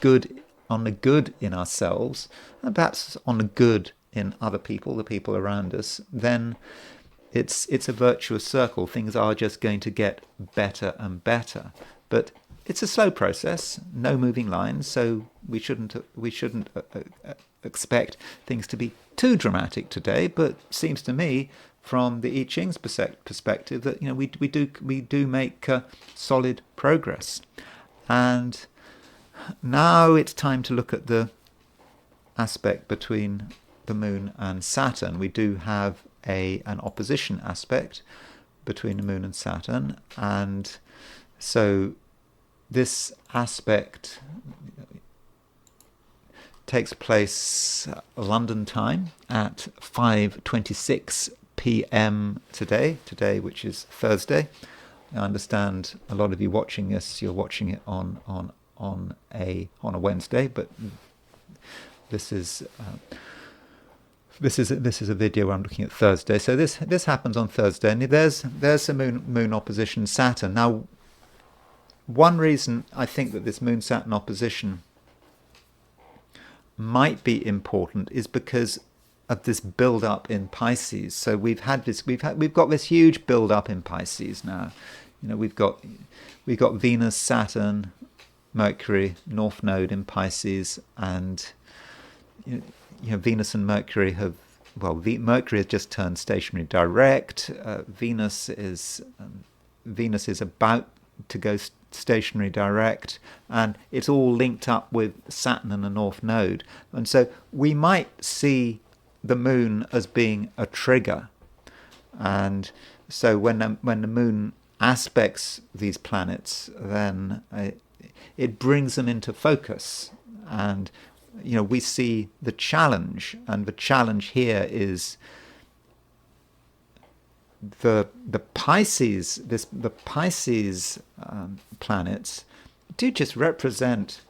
good in ourselves, and perhaps on the good in other people, the people around us, then it's a virtuous circle. Things are just going to get better and better. But it's a slow process, no moving lines, so we shouldn't expect things to be too dramatic today. But it seems to me, from the I Ching's perspective, that we do make solid progress. And now it's time to look at the aspect between the Moon and Saturn. We do have an opposition aspect between the Moon and Saturn, and so this aspect takes place London time at 5:26 p.m. today, which is Thursday. I understand a lot of you watching this, you're watching it on a Wednesday, but this is a video where I'm looking at Thursday. So this happens on Thursday, and there's a moon opposition Saturn. Now, one reason I think that this Moon-Saturn opposition might be important is because of this build-up in Pisces. So we've got this huge build-up in Pisces now. We've got Venus, Saturn, Mercury, North Node in Pisces, and Venus and Mercury Mercury has just turned stationary direct. Venus is about to go stationary direct, and it's all linked up with Saturn and the North Node. And so we might see the Moon as being a trigger. And so when the Moon aspects these planets, then it brings them into focus. And we see the challenge, and the challenge here is the Pisces. The Pisces planets do just represent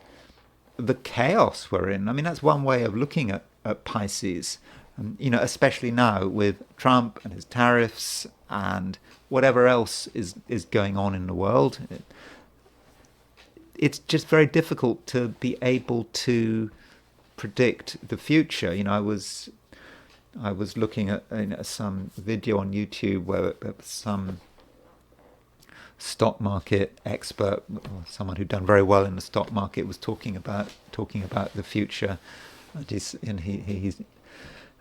the chaos we're in. I mean, that's one way of looking at Pisces. Especially now with Trump and his tariffs and whatever else is going on in the world. It's just very difficult to be able to predict the future. I was looking at some video on YouTube where some stock market expert, or someone who'd done very well in the stock market, was talking about the future,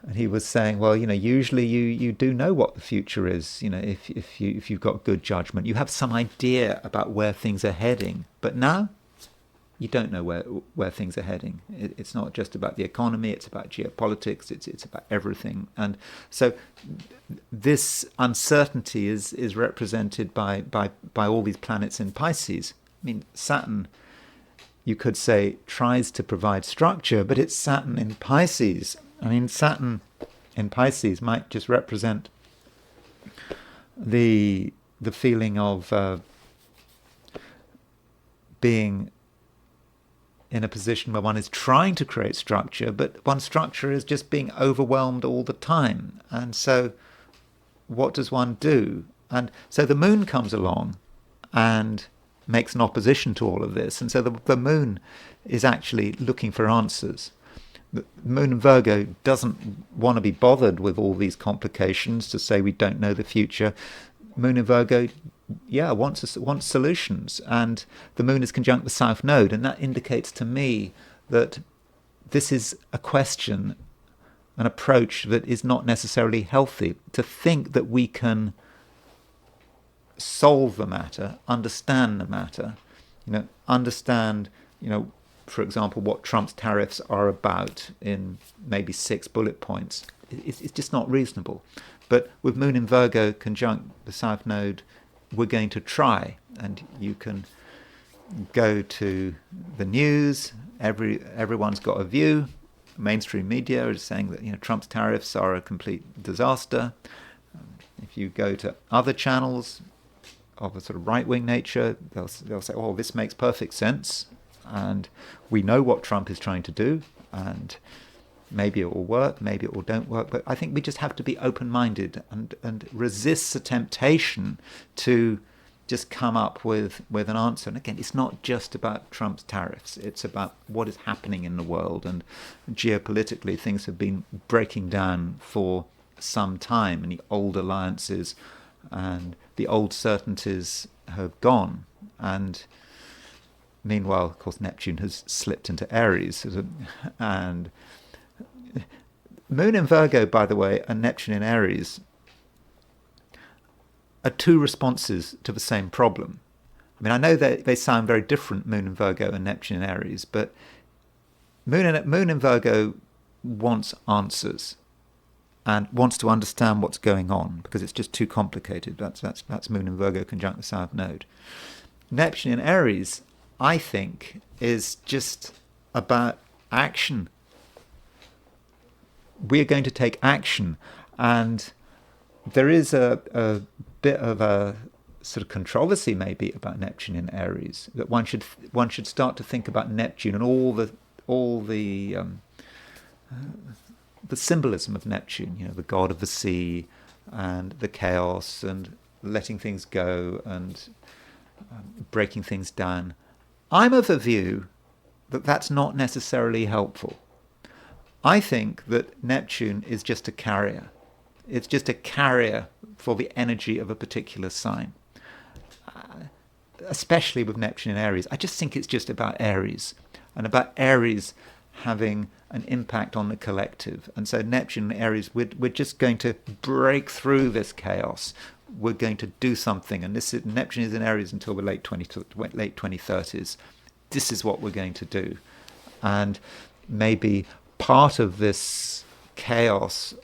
and he was saying, well, usually you do know what the future is. If you've got good judgment, you have some idea about where things are heading. But now, you don't know where things are heading. It's not just about the economy; it's about geopolitics. It's about everything. And so, this uncertainty is represented by all these planets in Pisces. I mean, Saturn, you could say, tries to provide structure, but it's Saturn in Pisces. I mean, Saturn in Pisces might just represent the feeling of being in a position where one is trying to create structure, but one structure is just being overwhelmed all the time. And so what does one do? And so the moon comes along and makes an opposition to all of this. And so the moon is actually looking for answers. The moon in Virgo doesn't want to be bothered with all these complications to say we don't know the future. Moon in Virgo, wants solutions. And the moon is conjunct the South Node, and that indicates to me that this is a question, an approach that is not necessarily healthy. To think that we can solve the matter, understand the matter, understand, for example, what Trump's tariffs are about in maybe 6 bullet points. It's just not reasonable. But with Moon in Virgo conjunct the South Node, we're going to try. And you can go to the news. Everyone's got a view. Mainstream media is saying that Trump's tariffs are a complete disaster. If you go to other channels of a sort of right-wing nature, they'll say, "Oh, this makes perfect sense, and we know what Trump is trying to do, and maybe it will work, maybe it will don't work." But I think we just have to be open-minded and resist the temptation to just come up with an answer. And again, it's not just about Trump's tariffs. It's about what is happening in the world. And geopolitically, things have been breaking down for some time, and the old alliances and the old certainties have gone. And meanwhile, of course, Neptune has slipped into Aries. And Moon in Virgo, by the way, and Neptune in Aries are two responses to the same problem. I mean, I know that they sound very different, Moon in Virgo and Neptune in Aries, but Moon in Virgo wants answers and wants to understand what's going on because it's just too complicated. That's Moon in Virgo conjunct the South Node. Neptune in Aries, I think, is just about action. We are going to take action, and there is a bit of a sort of controversy maybe about Neptune in Aries, that one should start to think about Neptune and all the symbolism of Neptune, the god of the sea and the chaos and letting things go and breaking things down. I'm of the view that that's not necessarily helpful. I think that Neptune is just a carrier. It's just a carrier for the energy of a particular sign. Especially with Neptune in Aries. I just think it's just about Aries, and about Aries having an impact on the collective. And so Neptune in Aries, we're just going to break through this chaos. We're going to do something. And Neptune is in Aries until the late 2030s. This is what we're going to do. And maybe part of this chaos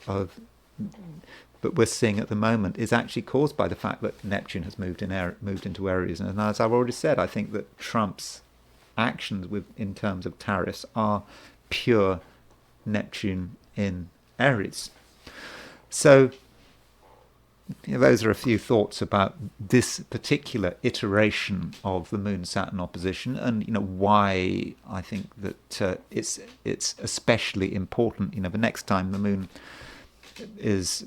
that we're seeing at the moment is actually caused by the fact that Neptune has moved into Aries. And as I've already said, I think that Trump's actions in terms of tariffs are pure Neptune in Aries. So those are a few thoughts about this particular iteration of the Moon-Saturn opposition, and why I think that it's especially important. The next time the moon is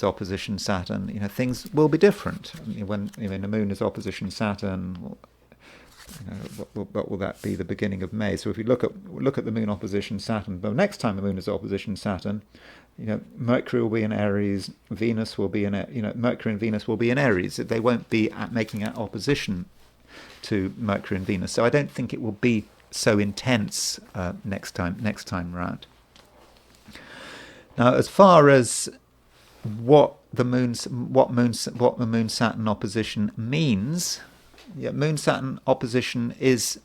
opposition Saturn, things will be different. When the moon is opposition Saturn, what will that be? The beginning of May. So if we look at the moon opposition Saturn, the next time the moon is opposition Saturn, Mercury will be in Aries, Venus will be in Mercury and Venus will be in Aries. They won't be making an opposition to Mercury and Venus. So I don't think it will be so intense next time round. Now, as far as what the Moon-Saturn opposition means, Moon-Saturn opposition is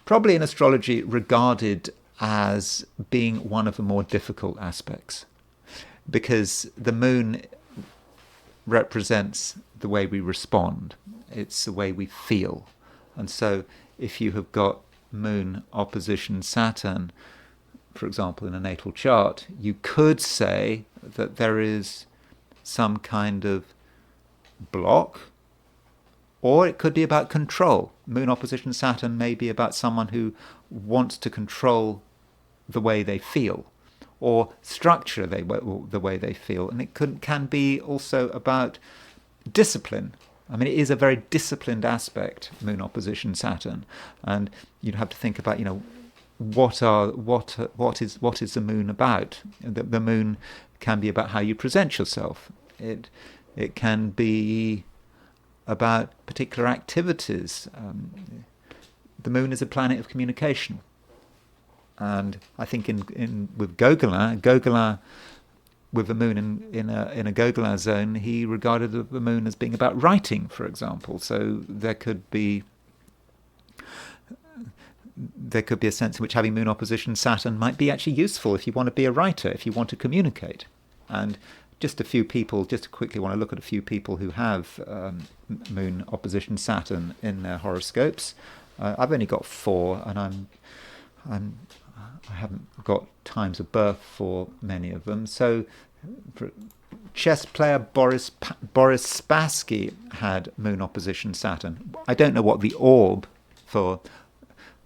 probably in astrology regarded as being one of the more difficult aspects, because the moon represents the way we respond. It's the way we feel. And so if you have got moon opposition Saturn, for example, in a natal chart, you could say that there is some kind of block, or it could be about control. Moon opposition Saturn may be about someone who wants to control the way they feel, or structure the way they feel. And it can be also about discipline. I mean, it is a very disciplined aspect, Moon opposition Saturn, and you'd have to think about, what is the Moon about? The Moon can be about how you present yourself. It can be about particular activities. The Moon is a planet of communication, and I think with Gogolin, with the Moon in a Gogolin zone, he regarded the Moon as being about writing, for example. So there could be a sense in which having Moon opposition Saturn might be actually useful if you want to be a writer, if you want to communicate. And just to quickly want to look at a few people who have Moon opposition Saturn in their horoscopes. I've only got 4, and I haven't got times of birth for many of them. So, chess player Boris Spassky had Moon opposition Saturn. I don't know what the orb for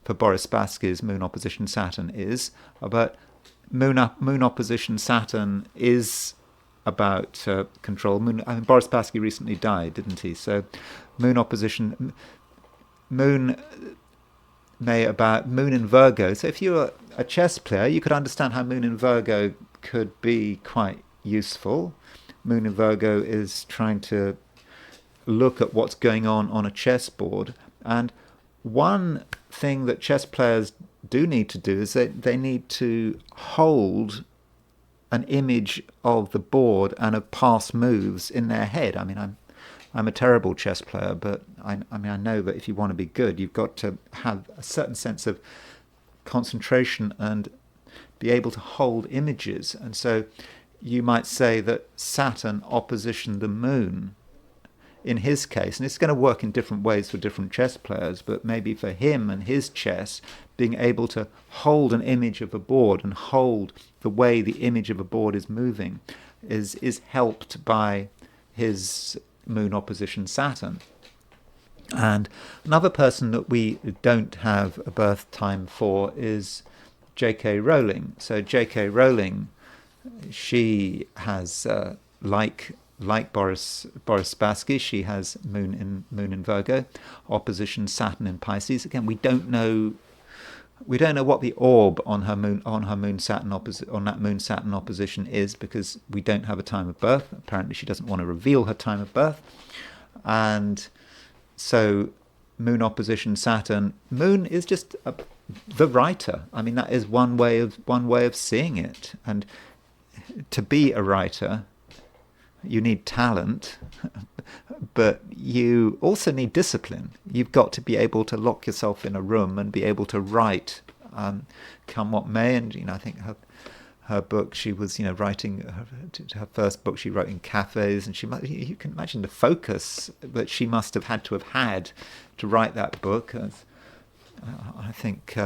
Boris Spassky's Moon opposition Saturn is, but Moon opposition Saturn is about control. Boris Spassky recently died, didn't he? So Moon in Virgo. So if you're a chess player, you could understand how Moon in Virgo could be quite useful. Moon in Virgo is trying to look at what's going on a chessboard, and one thing that chess players do need to do is they need to hold an image of the board and of past moves in their head. I mean, I'm a terrible chess player, but I know that if you want to be good, you've got to have a certain sense of concentration and be able to hold images. And so you might say that Saturn opposition the Moon, in his case, and it's going to work in different ways for different chess players, but maybe for him and his chess, being able to hold an image of a board and hold the way the image of a board is moving is helped by his Moon opposition Saturn. And another person that we don't have a birth time for is J.K. Rowling. So J.K. Rowling, she has like Boris Spassky, she has Moon in Virgo, opposition Saturn in Pisces. Again, we don't know what the orb on her Moon Saturn opposition is, because we don't have a time of birth. Apparently, she doesn't want to reveal her time of birth, and so Moon opposition Saturn. Moon is just the writer. I mean, that is one way of seeing it. And to be a writer, you need talent, but you also need discipline. You've got to be able to lock yourself in a room and be able to write, come what may. And I think her book, she was writing her first book. She wrote in cafes, and you can imagine the focus that she must have had to write that book. I think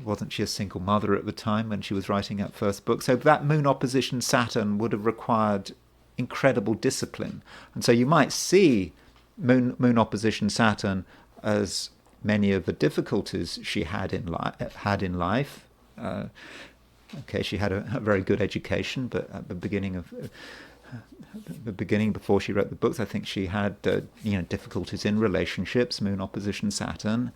wasn't she a single mother at the time when she was writing that first book? So that Moon opposition Saturn would have required incredible discipline. And so you might see Moon opposition Saturn as many of the difficulties she had in life. She had a very good education, but at the beginning, before she wrote the books, I think she had difficulties in relationships, Moon opposition Saturn,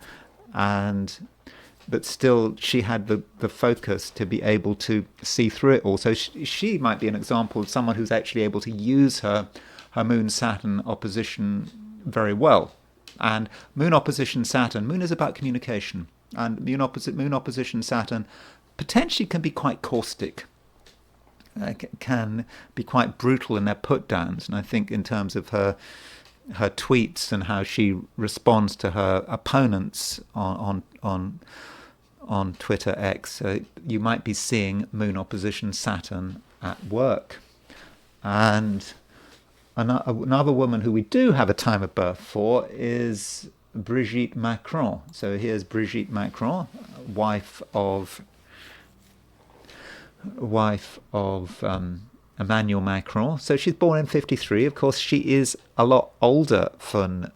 but still she had the focus to be able to see through it all. So she might be an example of someone who's actually able to use her Moon-Saturn opposition very well. And Moon opposition Saturn, Moon is about communication, and Moon opposition Saturn potentially can be quite caustic, can be quite brutal in their put-downs. And I think in terms of her tweets and how she responds to her opponents on Twitter X, you might be seeing Moon opposition Saturn at work. And another woman who we do have a time of birth for is Brigitte Macron. So here's Brigitte Macron, wife of Emmanuel Macron. So she's born in 1953. Of course, she is a lot older than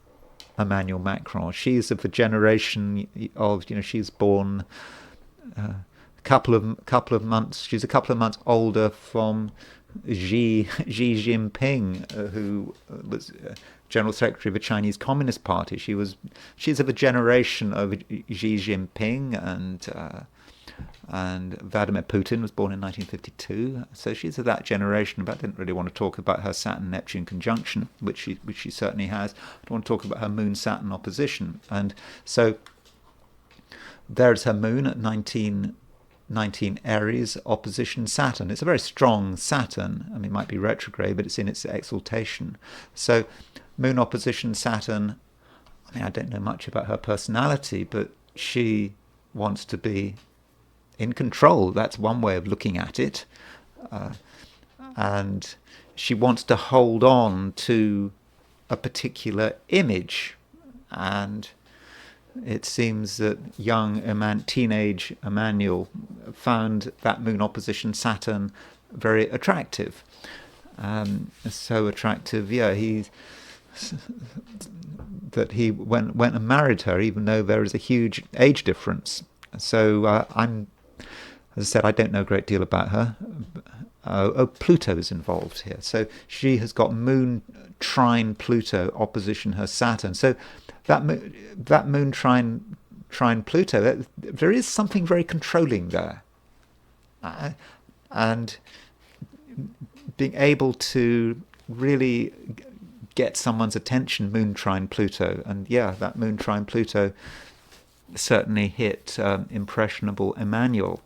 Emmanuel Macron. She's of the generation of, she's born a couple of months. She's a couple of months older from Xi Jinping, who was General Secretary of the Chinese Communist Party. She's of a generation of Xi Jinping, and Vladimir Putin was born in 1952. So she's of that generation. But I didn't really want to talk about her Saturn-Neptune conjunction, which she certainly has. I want to talk about her Moon-Saturn opposition. And so there's her Moon at 19 Aries opposition Saturn. It's a very strong Saturn. I mean, it might be retrograde, but it's in its exaltation. So Moon opposition Saturn, I mean, I don't know much about her personality, but she wants to be in control. That's one way of looking at it. And she wants to hold on to a particular image. And it seems that teenage Emmanuel found that Moon opposition Saturn very attractive. So attractive, that he went and married her, even though there is a huge age difference. So as I said, I don't know a great deal about her. Pluto is involved here. So she has got Moon trine Pluto opposition her Saturn. So that Moon trine Pluto, there is something very controlling there. And being able to really get someone's attention, Moon trine Pluto. And that Moon trine Pluto certainly hit impressionable Emmanuel.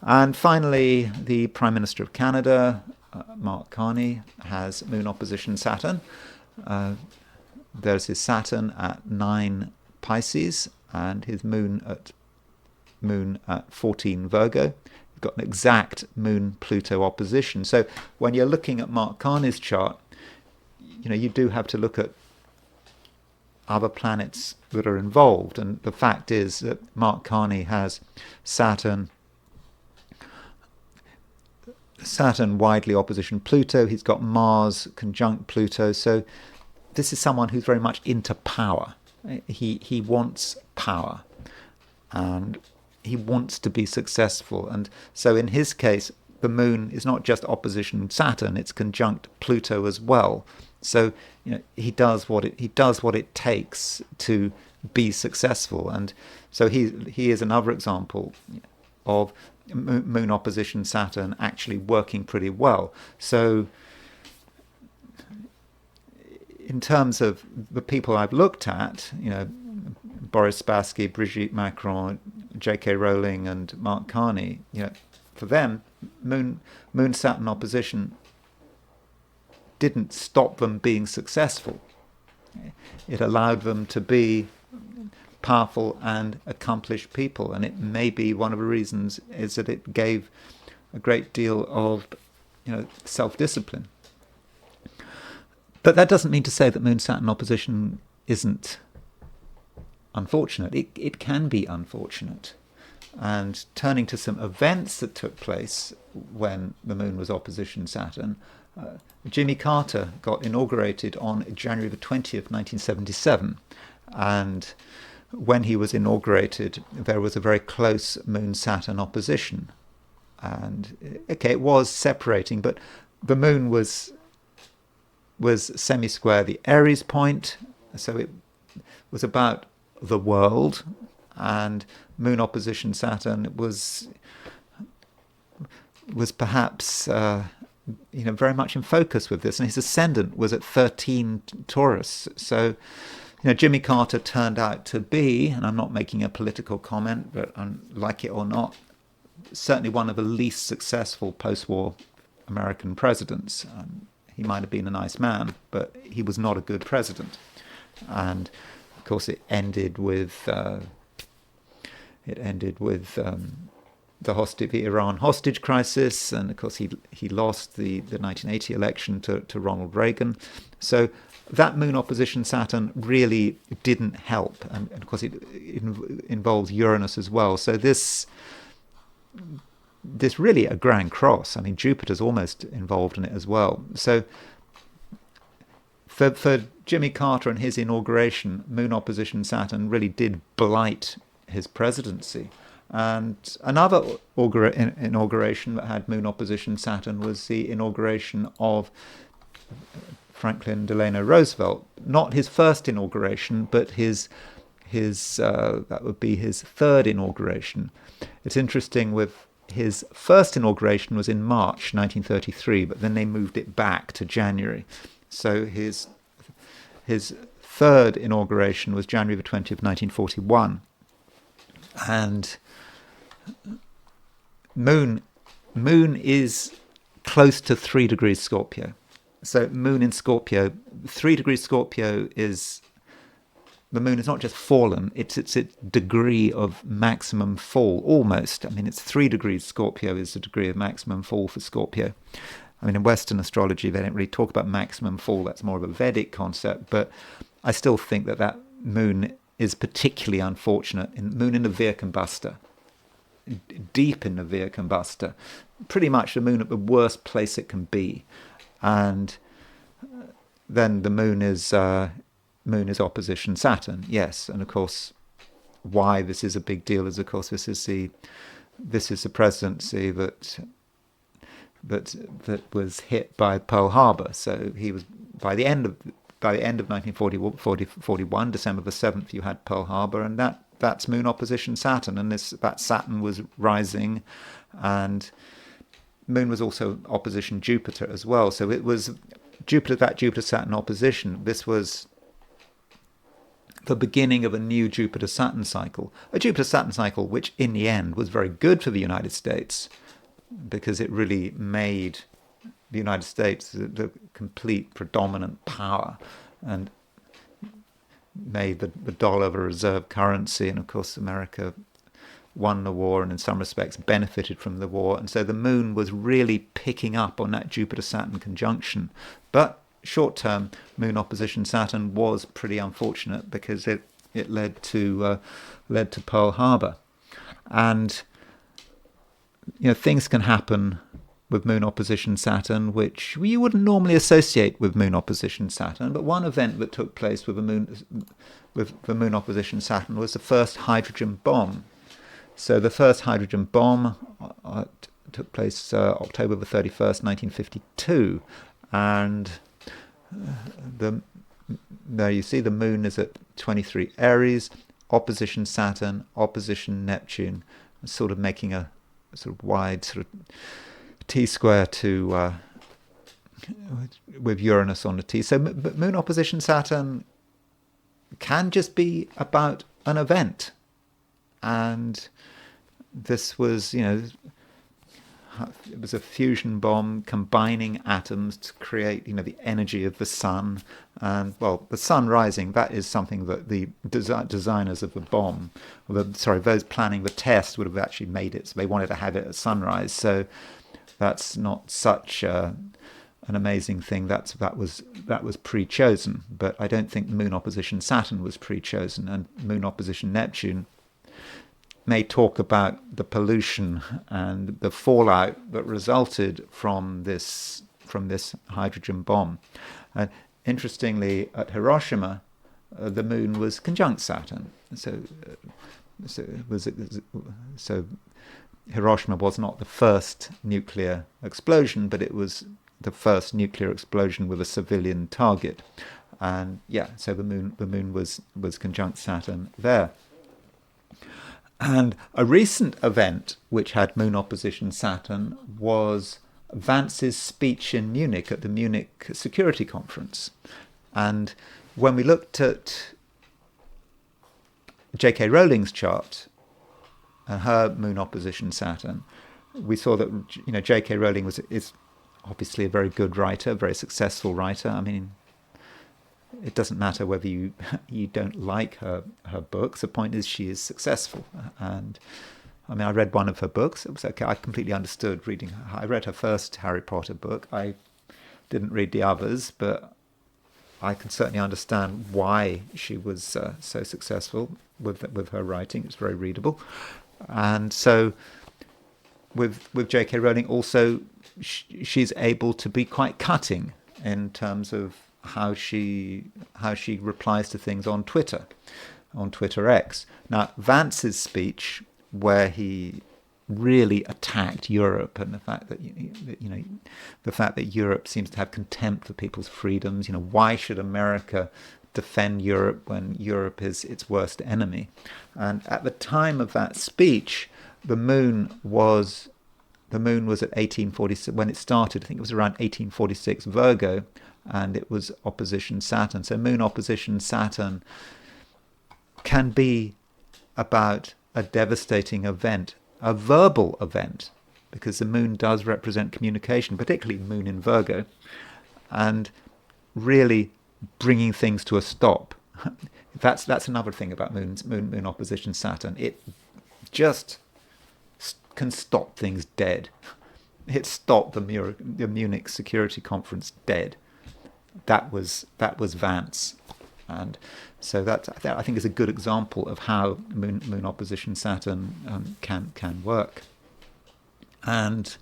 And finally, the Prime Minister of Canada, Mark Carney, has Moon opposition Saturn. There's his Saturn at 9 Pisces and his Moon at 14 Virgo. You've got an exact Moon-Pluto opposition. So when you're looking at Mark Carney's chart, you do have to look at other planets that are involved. And the fact is that Mark Carney has Saturn widely opposition Pluto. He's got Mars conjunct Pluto. So this is someone who's very much into power. He wants power, and he wants to be successful. And so in his case, the Moon is not just opposition Saturn; it's conjunct Pluto as well. So he does what it takes to be successful. And so he is another example of Moon opposition Saturn actually working pretty well. So in terms of the people I've looked at, Boris Spassky, Brigitte Macron, J.K. Rowling and Mark Carney, for them, Moon-Saturn opposition didn't stop them being successful. It allowed them to be powerful and accomplished people, and it may be one of the reasons is that it gave a great deal of self-discipline. But that doesn't mean to say that Moon-Saturn opposition isn't unfortunate. It can be unfortunate. And turning to some events that took place when the Moon was opposition Saturn, Jimmy Carter got inaugurated on January the 20th, 1977. And when he was inaugurated, there was a very close Moon-Saturn opposition. And, it was separating, but the Moon was semi-square the Aries point, so it was about the world, and Moon opposition Saturn was perhaps very much in focus with this, and his ascendant was at 13 Taurus. So Jimmy Carter turned out to be, and I'm not making a political comment, but like it or not, certainly one of the least successful post-war American presidents. He might have been a nice man, but he was not a good president. And of course, it ended with the Iran hostage crisis, and of course he lost the 1980 election to Ronald Reagan. So that Moon opposition Saturn really didn't help, and of course it involves Uranus as well. So this really a grand cross. I mean, Jupiter's almost involved in it as well. So for Jimmy Carter and his inauguration, Moon opposition Saturn really did blight his presidency. And another inauguration that had Moon opposition Saturn was the inauguration of Franklin Delano Roosevelt. Not his first inauguration, but his that would be his third inauguration. It's interesting, with his first inauguration was in March 1933, but then they moved it back to January. So his third inauguration was January the 20th, 1941. And Moon is close to 3 degrees Scorpio. So Moon in Scorpio, 3 degrees Scorpio is, the Moon is not just fallen, it's its degree of maximum fall, almost. I mean, it's 3 degrees Scorpio is the degree of maximum fall for Scorpio. I mean, in Western astrology, they don't really talk about maximum fall. That's more of a Vedic concept. But I still think that Moon is particularly unfortunate. Moon in the Vircombustor, deep in the Vircombustor, pretty much the Moon at the worst place it can be. And then the Moon is opposition Saturn, yes. And of course, why this is a big deal is, of course, this is the presidency that was hit by Pearl Harbor. So he was by the end of 1941, December the 7th, you had Pearl Harbor, and that's Moon opposition Saturn, and that Saturn was rising, and Moon was also opposition Jupiter as well. So it was Jupiter-Saturn opposition. This was the beginning of a new Jupiter-Saturn cycle. A Jupiter-Saturn cycle which, in the end, was very good for the United States, because it really made the United States the complete predominant power, and made the dollar the reserve currency. And of course, America won the war and in some respects benefited from the war. And so the Moon was really picking up on that Jupiter-Saturn conjunction. But short-term, Moon opposition Saturn was pretty unfortunate, because it led to Pearl Harbor. And things can happen with Moon opposition Saturn which you wouldn't normally associate with Moon opposition Saturn. But one event that took place with the Moon opposition Saturn was the first hydrogen bomb. So the first hydrogen bomb took place October the 31st, 1952, and there you see the Moon is at 23 Aries, opposition Saturn, opposition Neptune, sort of making a sort of wide sort of T-square to with Uranus on the T. So Moon opposition Saturn can just be about an event, and this was, it was a fusion bomb combining atoms to create, the energy of the sun. And, well, the sun rising, that is something that the designers of the bomb, those planning the test would have actually made it. So they wanted to have it at sunrise. So that's not such an amazing thing. That was pre-chosen. But I don't think Moon opposition Saturn was pre-chosen. And Moon opposition Neptune may talk about the pollution and the fallout that resulted from this hydrogen bomb. Interestingly, at Hiroshima, the Moon was conjunct Saturn. So Hiroshima was not the first nuclear explosion, but it was the first nuclear explosion with a civilian target. And so the Moon was conjunct Saturn there. And a recent event which had Moon opposition Saturn was Vance's speech in Munich at the Munich Security Conference. And when we looked at J.K. Rowling's chart and her Moon opposition Saturn, we saw that J.K. Rowling is obviously a very good writer, a very successful writer. I mean, it doesn't matter whether you don't like her books. The point is she is successful. And I mean, I read one of her books. It was okay. I completely understood reading her. I read her first Harry Potter book. I didn't read the others, but I can certainly understand why she was so successful with her writing. It's very readable. And so with J.K. Rowling also, she's able to be quite cutting in terms of how she replies to things on Twitter X. Now, Vance's speech, where he really attacked Europe and the fact that the fact that Europe seems to have contempt for people's freedoms. Why should America defend Europe when Europe is its worst enemy? And at the time of that speech, the moon was at 1846 when it started. I think it was around 1846 Virgo, and it was opposition Saturn. So moon opposition Saturn can be about a devastating event, a verbal event, because the moon does represent communication, particularly moon in Virgo, and really bringing things to a stop. That's another thing about moon opposition Saturn. It just can stop things dead. It stopped the Munich Security Conference dead. That was Vance, and so that I think is a good example of how moon opposition Saturn can work. And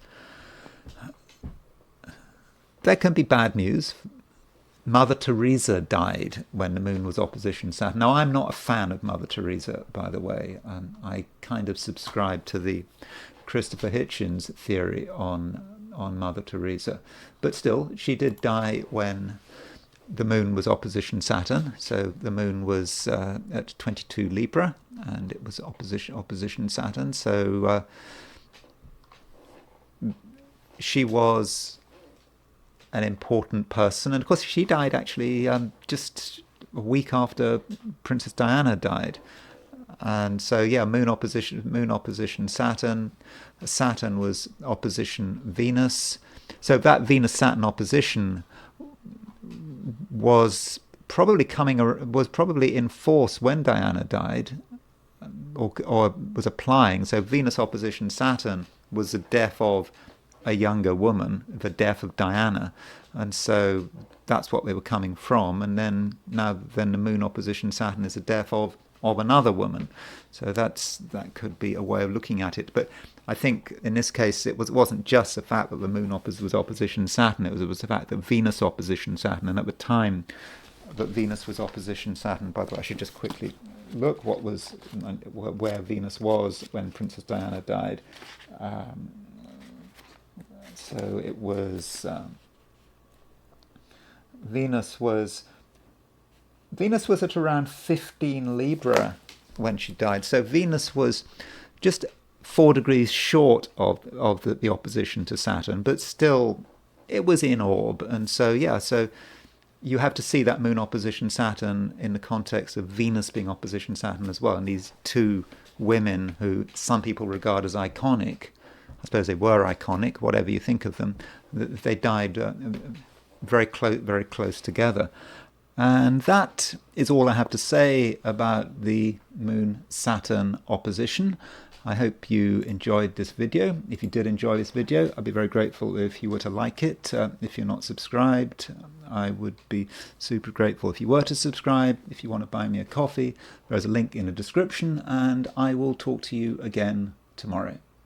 there can be bad news. Mother Teresa died when the moon was opposition Saturn. Now, I'm not a fan of Mother Teresa, by the way. I kind of subscribe to the Christopher Hitchens theory on Mother Teresa. But still, she did die when the moon was opposition Saturn. So the moon was at 22 Libra, and it was opposition Saturn. So she was an important person, and of course she died actually just a week after Princess Diana died. And so moon opposition Saturn. Saturn was opposition Venus. So that Venus-Saturn opposition was probably in force when Diana died, or was applying. So Venus opposition Saturn was the death of a younger woman, the death of Diana, and so that's what they were coming from. And then the moon opposition Saturn is the death of another woman. So that could be a way of looking at it. But I think in this case it wasn't just the fact that the moon was opposition Saturn. It was the fact that Venus opposition Saturn, and at the time that Venus was opposition Saturn. By the way, I should just quickly look where Venus was when Princess Diana died. So it was Venus was at around 15 Libra when she died. So Venus was just 4 degrees short of the opposition to Saturn, but still it was in orb. And so so you have to see that moon opposition Saturn in the context of Venus being opposition Saturn as well. And these two women who some people regard as iconic, I suppose they were iconic, whatever you think of them, they died very close together. And that is all I have to say about the Moon-Saturn opposition. I hope you enjoyed this video. If you did enjoy this video, I'd be very grateful if you were to like it. If you're not subscribed, I would be super grateful if you were to subscribe. If you want to buy me a coffee, there's a link in the description, and I will talk to you again tomorrow.